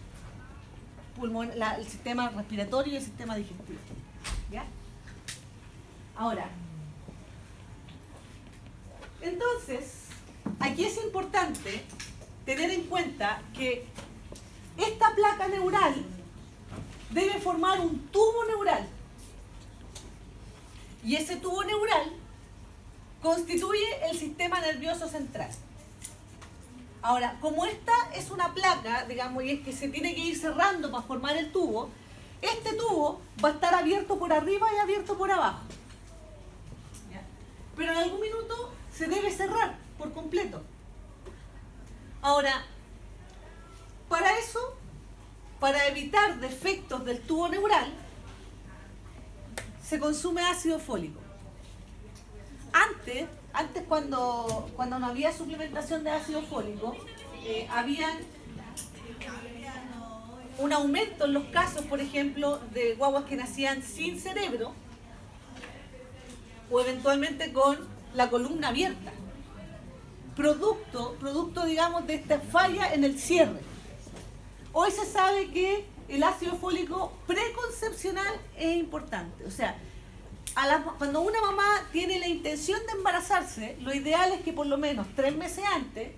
El sistema respiratorio y el sistema digestivo. ¿Ya? Ahora, entonces, aquí es importante tener en cuenta que esta placa neural debe formar un tubo neural. Y ese tubo neural constituye el sistema nervioso central. Ahora, como esta es una placa, digamos, y es que se tiene que ir cerrando para formar el tubo, este tubo va a estar abierto por arriba y abierto por abajo. ¿Ya? Pero en algún minuto se debe cerrar por completo. Ahora, para eso, para evitar defectos del tubo neural, se consume ácido fólico. Antes cuando no había suplementación de ácido fólico, había un aumento en los casos, por ejemplo, de guaguas que nacían sin cerebro o eventualmente con la columna abierta. Producto, digamos, de esta falla en el cierre. Hoy se sabe que el ácido fólico preconcepcional es importante. O sea, cuando una mamá tiene la intención de embarazarse, lo ideal es que por lo menos 3 meses antes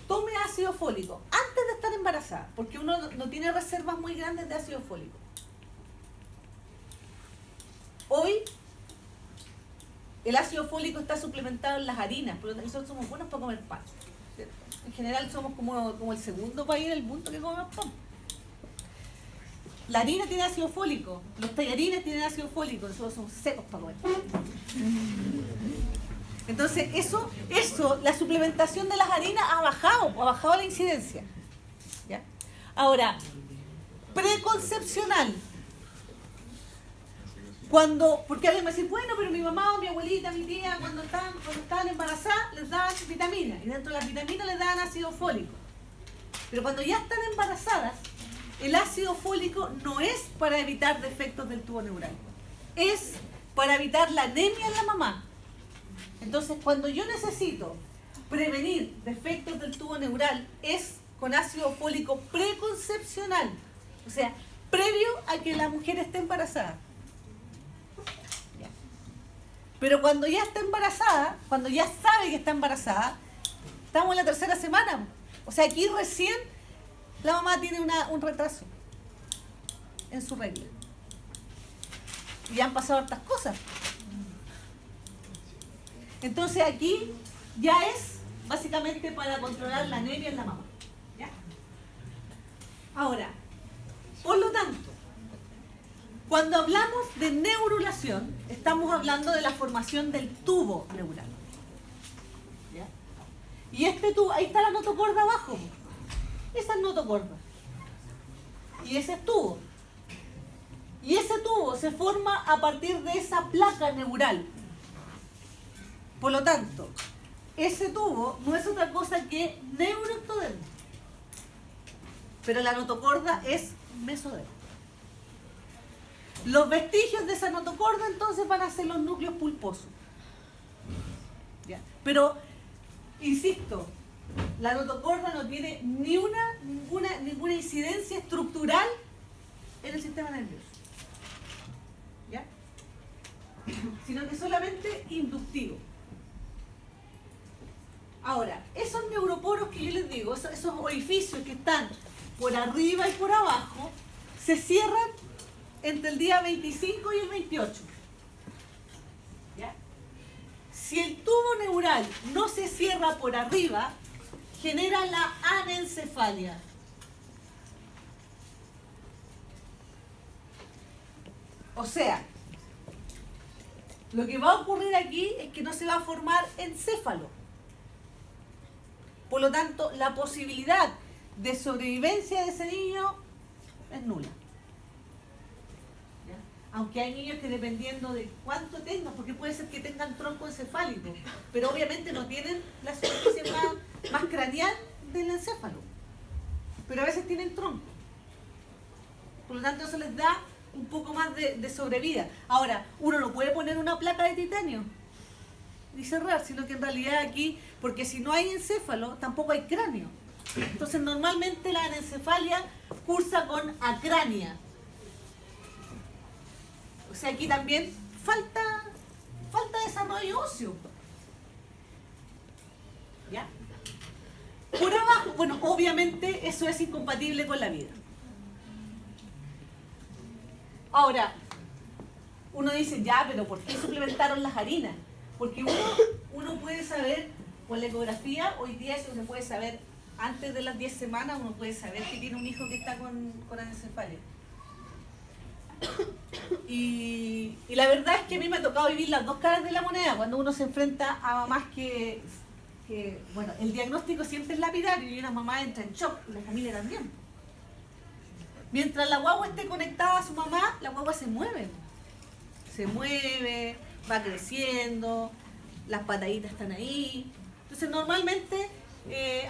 tome ácido fólico, antes de estar embarazada, porque uno no tiene reservas muy grandes de ácido fólico. Hoy, el ácido fólico está suplementado en las harinas, pero nosotros somos buenos para comer pan. ¿Cierto? En general somos como el segundo país en el mundo que come pan. La harina tiene ácido fólico, los tallarines tienen ácido fólico, nosotros somos secos para comer. Entonces, eso, la suplementación de las harinas ha bajado la incidencia. ¿Ya? Ahora, preconcepcional. Porque alguien me dice, bueno, pero mi mamá o mi abuelita, mi tía, cuando estaban embarazadas, les daban vitaminas, y dentro de las vitaminas les daban ácido fólico. Pero cuando ya están embarazadas, el ácido fólico no es para evitar defectos del tubo neural, es para evitar la anemia en la mamá. Entonces, cuando yo necesito prevenir defectos del tubo neural, es con ácido fólico preconcepcional, o sea, previo a que la mujer esté embarazada. Pero cuando ya está embarazada, cuando ya sabe que está embarazada, estamos en la tercera semana. O sea, aquí recién la mamá tiene un retraso en su regla. Y han pasado hartas cosas. Entonces aquí ya es básicamente para controlar la anemia en la mamá. ¿Ya? Ahora, por lo tanto, cuando hablamos de neurulación, estamos hablando de la formación del tubo neural. ¿Ya? Y este tubo, ahí está la notocorda abajo. Esa es notocorda. Y ese es tubo. Y ese tubo se forma a partir de esa placa neural. Por lo tanto, ese tubo no es otra cosa que neuroectodermo. Pero la notocorda es mesodermo. Los vestigios de esa notocorda entonces van a ser los núcleos pulposos. ¿Ya? Pero, insisto, la notocorda no tiene ninguna incidencia estructural en el sistema nervioso. ¿Ya? Sino que solamente inductivo. Ahora, esos neuroporos que yo les digo, esos orificios que están por arriba y por abajo, se cierran entre el día 25 y el 28. ¿Ya? Si el tubo neural no se cierra por arriba, genera la anencefalia. O sea, lo que va a ocurrir aquí es que no se va a formar encéfalo. Por lo tanto, la posibilidad de sobrevivencia de ese niño es nula. ¿Ya? Aunque hay niños que dependiendo de cuánto tengan, porque puede ser que tengan tronco encefálico, pero obviamente no tienen la superficie más craneal del encéfalo. Pero a veces tienen tronco. Por lo tanto, eso les da un poco más de sobrevida. Ahora, uno no puede poner una placa de titanio y cerrar, sino que en realidad aquí, porque si no hay encéfalo, tampoco hay cráneo. Entonces normalmente la anencefalia cursa con acrania. O sea, aquí también falta desarrollo óseo. ¿Ya? Por abajo, bueno, obviamente eso es incompatible con la vida. Ahora, uno dice, ya, pero ¿por qué suplementaron las harinas? Porque uno puede saber, por la ecografía, hoy día eso se puede saber, antes de las 10 semanas, uno puede saber que tiene un hijo que está con anencefalia. Y la verdad es que a mí me ha tocado vivir las dos caras de la moneda, cuando uno se enfrenta a mamás que bueno, el diagnóstico siempre es lapidario y una mamá entra en shock, y la familia también. Mientras la guagua esté conectada a su mamá, la guagua se mueve, va creciendo, las pataditas están ahí. Entonces normalmente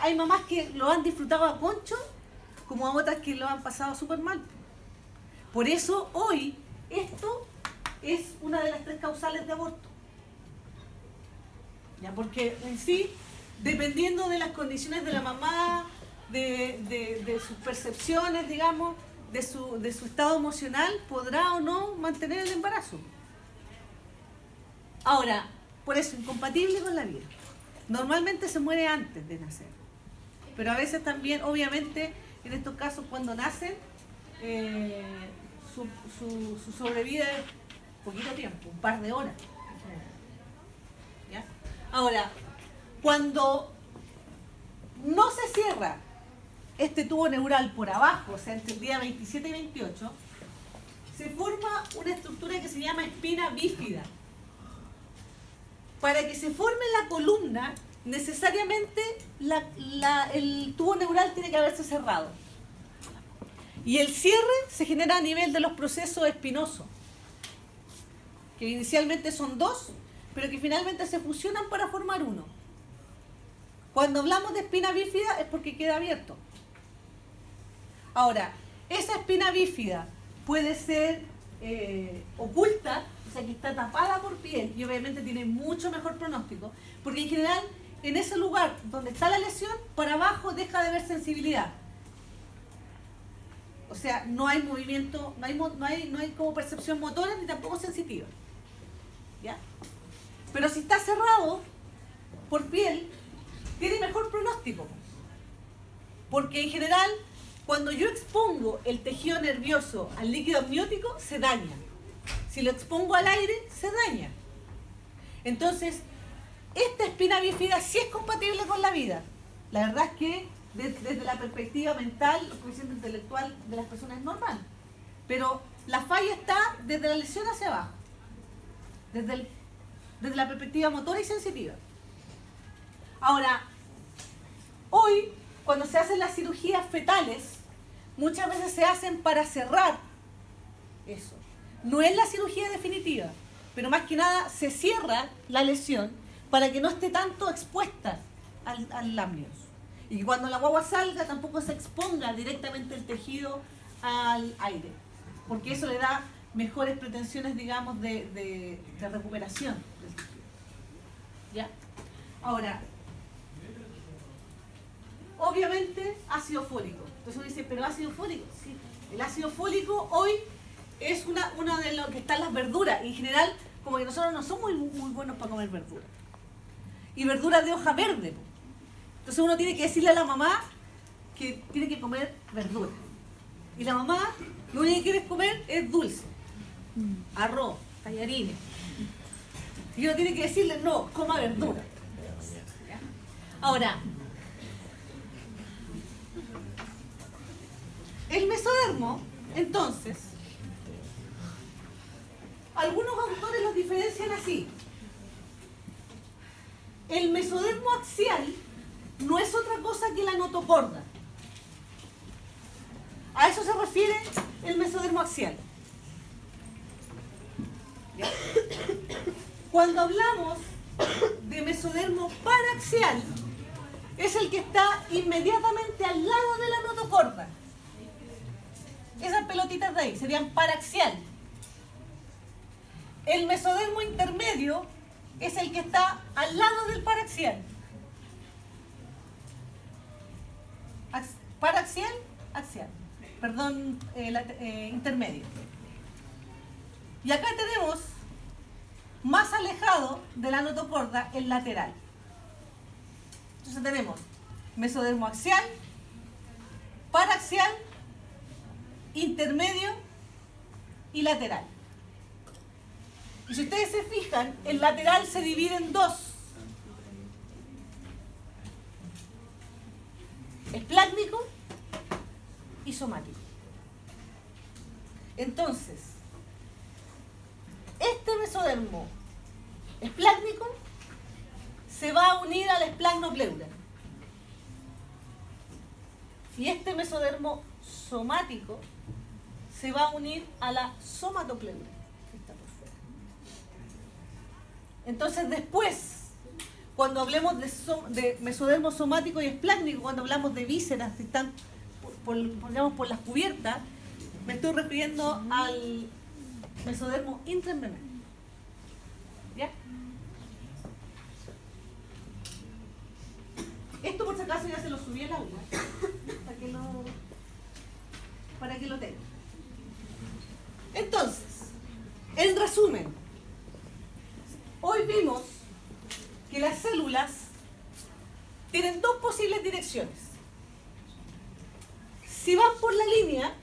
hay mamás que lo han disfrutado a concho, como a otras que lo han pasado súper mal. Por eso hoy esto es una de las 3 causales de aborto. ¿Ya? Porque en sí, dependiendo de las condiciones de la mamá, de sus percepciones, digamos, de su estado emocional, podrá o no mantener el embarazo. Ahora, por eso, incompatible con la vida. Normalmente se muere antes de nacer. Pero a veces también, obviamente, en estos casos cuando nacen, su sobrevida es poquito tiempo, un par de horas. ¿Ya? Ahora, cuando no se cierra este tubo neural por abajo, o sea, entre el día 27 y 28, se forma una estructura que se llama espina bífida. Para que se forme la columna, necesariamente el tubo neural tiene que haberse cerrado. Y el cierre se genera a nivel de los procesos espinosos, que inicialmente son 2, pero que finalmente se fusionan para formar uno. Cuando hablamos de espina bífida es porque queda abierto. Ahora, esa espina bífida puede ser oculta, o sea que está tapada por piel y obviamente tiene mucho mejor pronóstico, porque en general en ese lugar donde está la lesión, para abajo deja de haber sensibilidad. O sea, no hay movimiento, no hay como percepción motora ni tampoco sensitiva. ¿Ya? Pero si está cerrado por piel, tiene mejor pronóstico. Porque en general, cuando yo expongo el tejido nervioso al líquido amniótico, se daña. Si lo expongo al aire, se daña. Entonces, esta espina bífida sí es compatible con la vida. La verdad es que desde la perspectiva mental, el coeficiente intelectual de las personas es normal. Pero la falla está desde la lesión hacia abajo. Desde la perspectiva motora y sensitiva. Ahora, hoy, cuando se hacen las cirugías fetales, muchas veces se hacen para cerrar eso. No es la cirugía definitiva, pero más que nada se cierra la lesión para que no esté tanto expuesta al amnios. Y que cuando la guagua salga tampoco se exponga directamente el tejido al aire, porque eso le da mejores pretensiones, digamos, de recuperación del tejido. ¿Ya? Ahora, obviamente ácido fólico. Entonces uno dice, pero ácido fólico, sí. El ácido fólico hoy es una de lo que están las verduras. Y en general, como que nosotros no somos muy buenos para comer verduras. Y verduras de hoja verde. Entonces uno tiene que decirle a la mamá que tiene que comer verdura. Y la mamá lo único que quiere comer es dulce. Arroz, tallarines. Y uno tiene que decirle, no, coma verdura. Ahora, el mesodermo, entonces, algunos autores los diferencian así. El mesodermo axial no es otra cosa que la notocorda. A eso se refiere el mesodermo axial. ¿Ya? Cuando hablamos de mesodermo paraxial, es el que está inmediatamente al lado de la notocorda. Esas pelotitas de ahí serían paraxial. El mesodermo intermedio es el que está al lado del paraxial. Paraxial, axial. Perdón, intermedio. Y acá tenemos, más alejado de la notocorda, el lateral. Entonces tenemos mesodermo axial, paraxial, intermedio y lateral. Y si ustedes se fijan, el lateral se divide en dos. Esplácnico y somático. Entonces, este mesodermo esplácnico se va a unir al esplagno-pleura. Y este mesodermo somático se va a unir a la somatopleura, que está por fuera. Entonces después, cuando hablemos de mesodermo somático y esplácnico, cuando hablamos de vísceras que están por las cubiertas, me estoy refiriendo al mesodermo intraembrionario. ¿Ya? Esto por si acaso ya se lo subí al aula, para que lo tengan. Entonces, en resumen, hoy vimos que las células tienen dos posibles direcciones. Si van por la línea,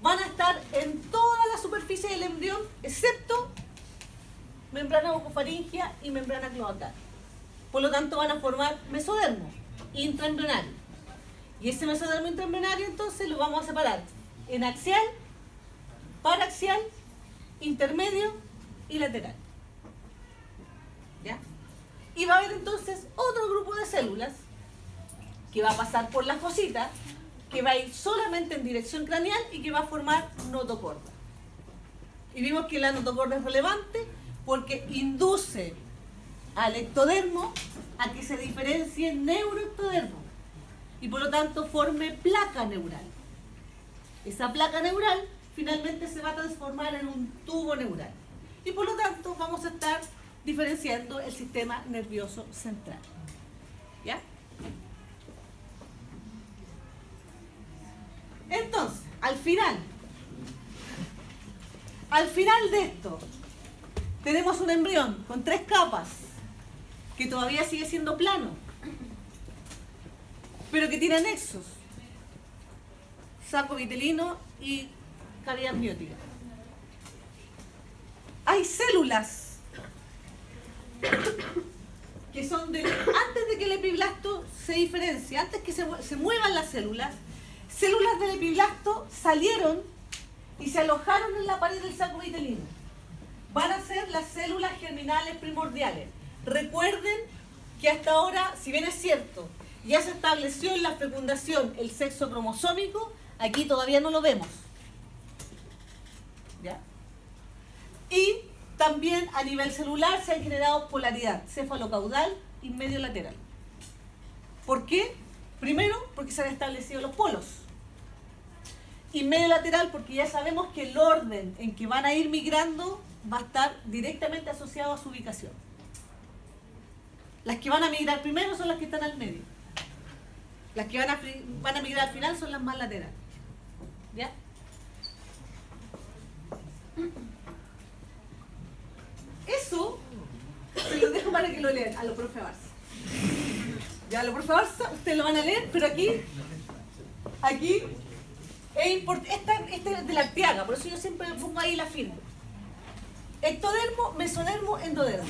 van a estar en toda la superficie del embrión, excepto membrana bucofaringea y membrana cloacal. Por lo tanto, van a formar mesodermo intraembrionario. Y ese mesodermo intraembrionario, entonces, lo vamos a separar en axial, paraxial, intermedio y lateral. ¿Ya? Y va a haber entonces otro grupo de células que va a pasar por la fosita, que va a ir solamente en dirección craneal y que va a formar notocorda. Y vimos que la notocorda es relevante porque induce al ectodermo a que se diferencie neuroectodermo y por lo tanto forme placa neural. Esa placa neural finalmente se va a transformar en un tubo neural y por lo tanto vamos a estar diferenciando el sistema nervioso central. ¿Ya? Entonces, al final de esto, tenemos un embrión con 3 capas que todavía sigue siendo plano, pero que tiene anexos, saco vitelino y cavidad amniótica. Hay células que son antes de que el epiblasto se diferencie, antes que se muevan las células del epiblasto salieron y se alojaron en la pared del saco vitelino. Van a ser las células germinales primordiales. Recuerden que hasta ahora, si bien es cierto, ya se estableció en la fecundación el sexo cromosómico, aquí todavía no lo vemos. ¿Ya? Y También a nivel celular se ha generado polaridad cefalocaudal y medio lateral. ¿Por qué? Primero, porque se han establecido los polos. Y medio lateral porque ya sabemos que el orden en que van a ir migrando va a estar directamente asociado a su ubicación. Las que van a migrar primero son las que están al medio. Las que van a migrar al final son las más laterales. ¿Ya? Eso se lo dejo para que lo lean a los profe Barça. Ya, a los profe Barça, ustedes lo van a leer, pero aquí es importante. Esta es de la Arteaga, por eso yo siempre pongo ahí la firma. Ectodermo, mesodermo, endodermo.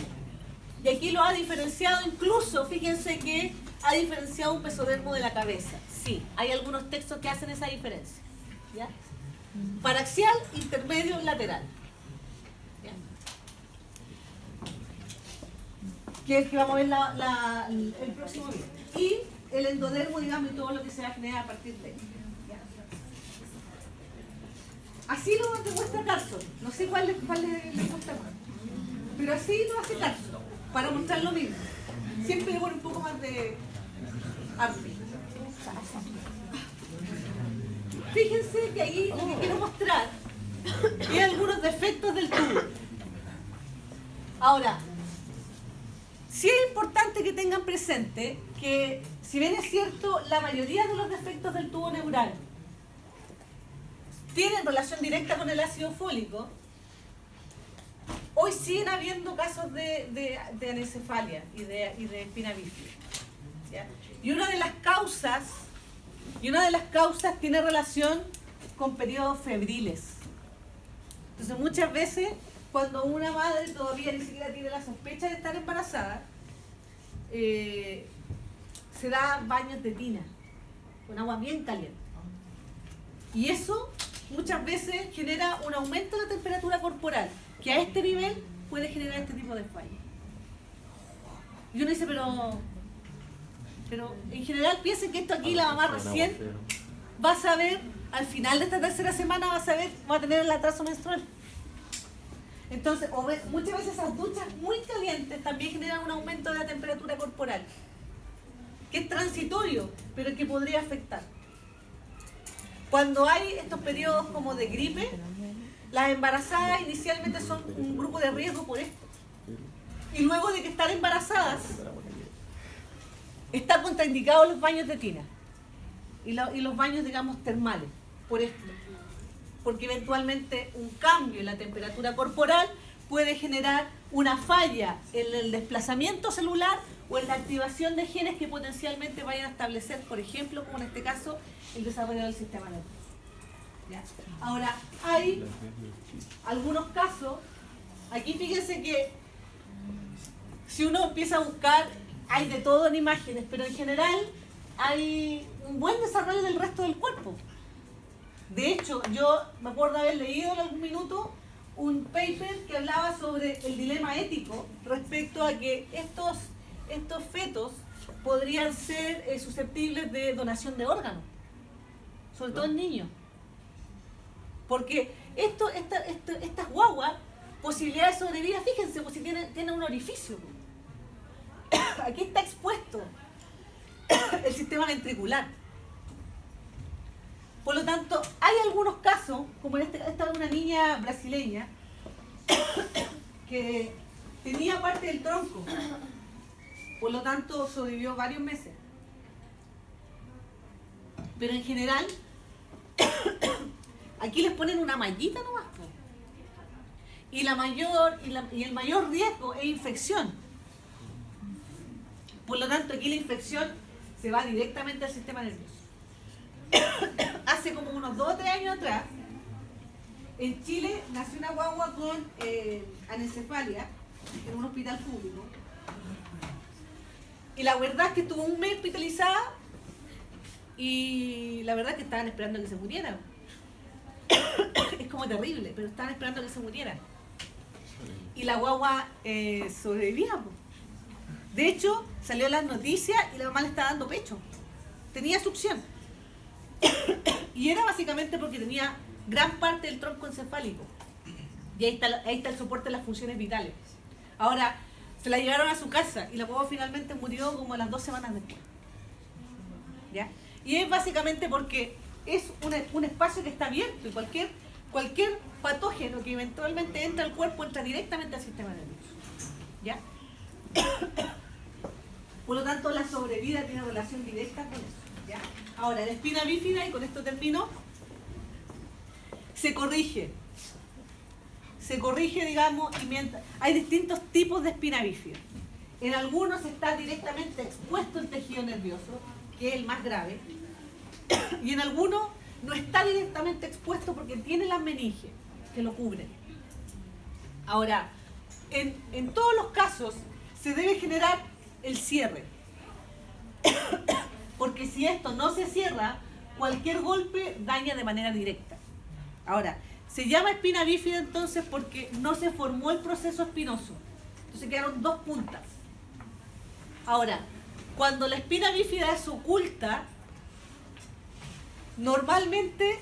Y aquí lo ha diferenciado, incluso, fíjense que ha diferenciado un mesodermo de la cabeza. Sí, hay algunos textos que hacen esa diferencia. ¿Ya? Paraxial, intermedio, lateral. ¿Ya? Que es el que vamos a ver el próximo video. Y el endodermo, digamos, y todo lo que se va a generar a partir de él. ¿Ya? Así lo demuestra Carson. No sé cuál le gusta más. Pero así lo hace Carson, para mostrar lo mismo. Siempre le pone un poco más de arte. Fíjense que ahí lo que quiero mostrar es algunos defectos del tubo. Ahora, sí es importante que tengan presente que, si bien es cierto, la mayoría de los defectos del tubo neural tienen relación directa con el ácido fólico, hoy siguen habiendo casos de anencefalia y de espina bífida. ¿Ya? Y una de las causas tiene relación con periodos febriles. Entonces muchas veces cuando una madre todavía ni siquiera tiene la sospecha de estar embarazada, se da baños de tina con agua bien caliente. Y eso muchas veces genera un aumento de la temperatura corporal, que a este nivel puede generar este tipo de fallas. Y uno dice, pero en general piensen que esto aquí la mamá recién va a saber, al final de esta tercera semana va a tener el atraso menstrual. Entonces, muchas veces esas duchas muy calientes también generan un aumento de la temperatura corporal, que es transitorio, pero que podría afectar. Cuando hay estos periodos como de gripe, las embarazadas inicialmente son un grupo de riesgo por esto. Y luego de que están embarazadas, están contraindicados los baños de tina y los baños, digamos, termales, por esto. Porque eventualmente un cambio en la temperatura corporal puede generar una falla en el desplazamiento celular o en la activación de genes que potencialmente vayan a establecer, por ejemplo, como en este caso, el desarrollo del sistema nervioso. ¿Ya? Ahora, hay algunos casos, aquí fíjense que si uno empieza a buscar, hay de todo en imágenes, pero en general hay un buen desarrollo del resto del cuerpo. De hecho, yo me acuerdo haber leído en algún minuto un paper que hablaba sobre el dilema ético respecto a que estos fetos podrían ser susceptibles de donación de órganos, sobre todo en niños. Porque estas guaguas, posibilidades de sobrevida, fíjense, pues si tienen un orificio. Aquí está expuesto el sistema ventricular. Por lo tanto, hay algunos casos, como esta de una niña brasileña que tenía parte del tronco, por lo tanto sobrevivió varios meses. Pero en general, aquí les ponen una mallita nomás. Y el mayor riesgo es infección. Por lo tanto, aquí la infección se va directamente al sistema nervioso. Hace como unos 2 o 3 años atrás, en Chile nació una guagua con anencefalia en un hospital público. Y la verdad es que estuvo un mes hospitalizada y la verdad es que estaban esperando que se muriera. Es como terrible, pero estaban esperando que se muriera. Y la guagua sobrevivía. De hecho, salió en las noticias y la mamá le estaba dando pecho. Tenía succión. Y era básicamente porque tenía gran parte del tronco encefálico. Y ahí está el soporte de las funciones vitales. Ahora, se la llevaron a su casa y la guagua finalmente murió como a las 2 semanas después. ¿Ya? Y es básicamente porque es un espacio que está abierto y cualquier patógeno que eventualmente entra al cuerpo entra directamente al sistema nervioso. ¿Ya? Por lo tanto, la sobrevida tiene relación directa con eso. ¿Ya? Ahora, la espina bífida, y con esto termino, se corrige, digamos, y mientras hay distintos tipos de espina bífida. En algunos está directamente expuesto el tejido nervioso, que es el más grave, y en algunos no está directamente expuesto porque tiene las meninges que lo cubren. Ahora, en todos los casos se debe generar el cierre, porque si esto no se cierra, cualquier golpe daña de manera directa. Ahora, se llama espina bífida entonces porque no se formó el proceso espinoso. Entonces quedaron 2 puntas. Ahora, cuando la espina bífida es oculta, normalmente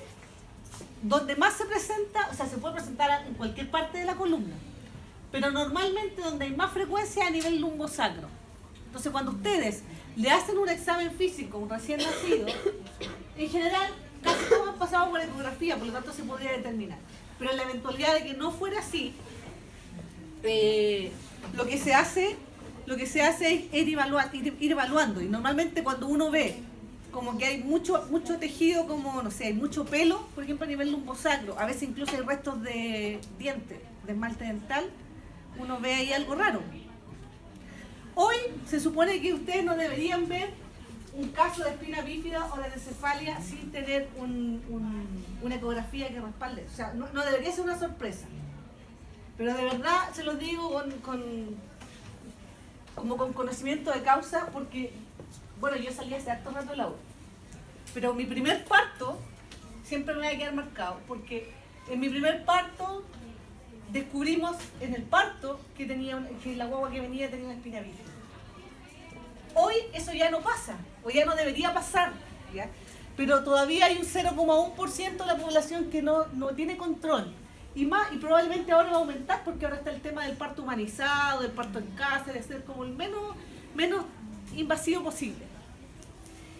donde más se presenta, o sea, se puede presentar en cualquier parte de la columna, pero normalmente donde hay más frecuencia es a nivel lumbosacro. Entonces, cuando ustedes le hacen un examen físico a un recién nacido, en general casi todos han pasado por ecografía, por lo tanto se podría determinar. Pero en la eventualidad de que no fuera así, lo que se hace es ir evaluando. Y normalmente cuando uno ve como que hay mucho tejido, como, no sé, hay mucho pelo, por ejemplo, a nivel lumbosacro, a veces incluso hay restos de dientes, de esmalte dental, uno ve ahí algo raro. Hoy se supone que ustedes no deberían ver un caso de espina bífida o de encefalia sin tener una ecografía que respalde. O sea, no debería ser una sorpresa. Pero de verdad se los digo como con conocimiento de causa, porque, bueno, yo salí hace harto rato de la U. Pero mi primer parto siempre me va a quedar marcado, porque en mi primer parto descubrimos en el parto que la guagua que venía tenía una espina bífida. Hoy eso ya no pasa, o ya no debería pasar, ¿ya? Pero todavía hay un 0,1% de la población que no tiene control. Y probablemente ahora va a aumentar porque ahora está el tema del parto humanizado, del parto en casa, de ser como el menos invasivo posible.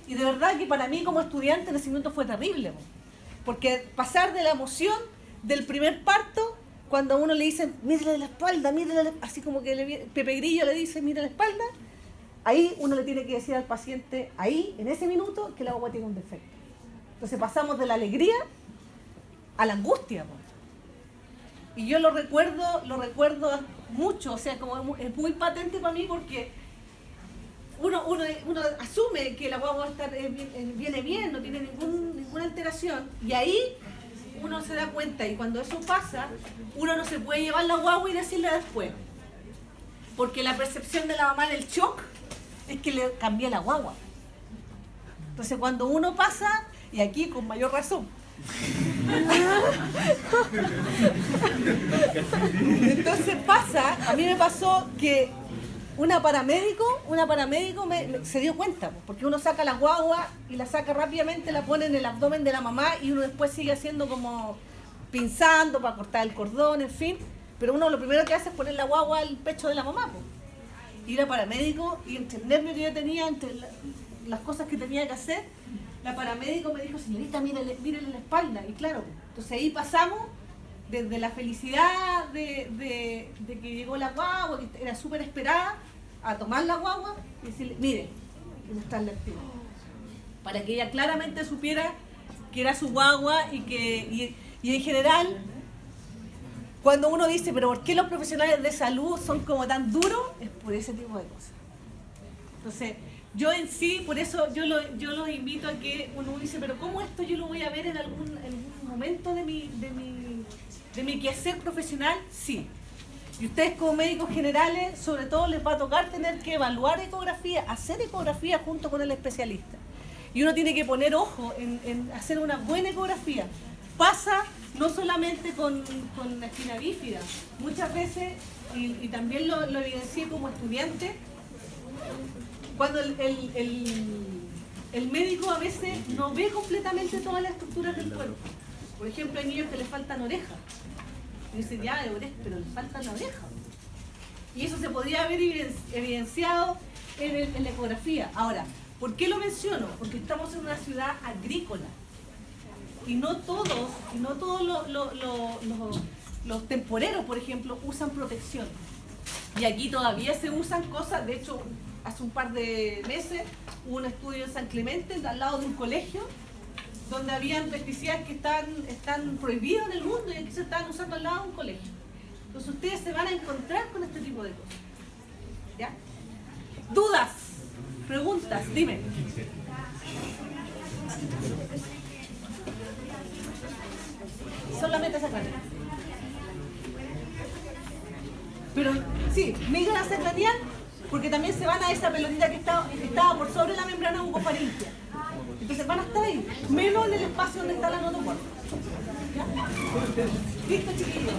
Y de verdad que para mí como estudiante el nacimiento fue terrible, porque pasar de la emoción del primer parto, cuando a uno le dicen, mírale la espalda, así como que Pepe Grillo le dice, mira la espalda, ahí uno le tiene que decir al paciente, ahí, en ese minuto, que la guagua tiene un defecto. Entonces pasamos de la alegría a la angustia. Y yo lo recuerdo mucho, o sea, como es muy patente para mí porque uno asume que la guagua viene bien, no tiene ninguna alteración, y ahí uno se da cuenta, y cuando eso pasa, uno no se puede llevar la guagua y decirle después. Porque la percepción de la mamá del shock es que le cambia la guagua. Entonces cuando uno pasa, y aquí con mayor razón, entonces a mí me pasó que una paramédico se dio cuenta, porque uno saca la guagua y la saca rápidamente, la pone en el abdomen de la mamá y uno después sigue haciendo como pinzando para cortar el cordón, en fin, pero uno lo primero que hace es poner la guagua al pecho de la mamá. Y era paramédico y entre el nervio que yo tenía, entre las cosas que tenía que hacer, la paramédico me dijo, señorita, mírele la espalda. Y claro, entonces ahí pasamos desde la felicidad de que llegó la guagua, que era súper esperada, a tomar la guagua y decirle, mire, y mostrarle el tiro. Para que ella claramente supiera que era su guagua y en general, cuando uno dice, pero ¿por qué los profesionales de salud son como tan duros? Es por ese tipo de cosas. Entonces, yo en sí, por eso yo los invito a que uno dice, pero ¿cómo esto yo lo voy a ver en algún momento de mi quehacer profesional? Sí. Y ustedes como médicos generales, sobre todo les va a tocar tener que evaluar ecografía, hacer ecografía junto con el especialista. Y uno tiene que poner ojo en hacer una buena ecografía. Pasa no solamente con la espina bífida, muchas veces, y también lo evidencié como estudiante, cuando el médico a veces no ve completamente todas las estructuras del cuerpo. Por ejemplo, hay niños que les faltan orejas. Y dicen, ya, pero le falta la oreja. Y eso se podría haber evidenciado en la ecografía. Ahora, ¿por qué lo menciono? Porque estamos en una ciudad agrícola. Y no todos los temporeros, por ejemplo, usan protección. Y aquí todavía se usan cosas, de hecho, hace un par de meses hubo un estudio en San Clemente, al lado de un colegio, donde habían pesticidas que están prohibidos en el mundo y aquí se estaban usando al lado de un colegio. Entonces ustedes se van a encontrar con este tipo de cosas. ¿Ya? ¿Dudas? ¿Preguntas? Dime. Solamente esa carne. Pero sí, migran a hacer craneal porque también se van a esa pelotita que estaba por sobre la membrana bucofaríngea. Entonces van a estar ahí, menos en el espacio donde está la notocorda. ¿Ya? ¿Listo, chiquillos?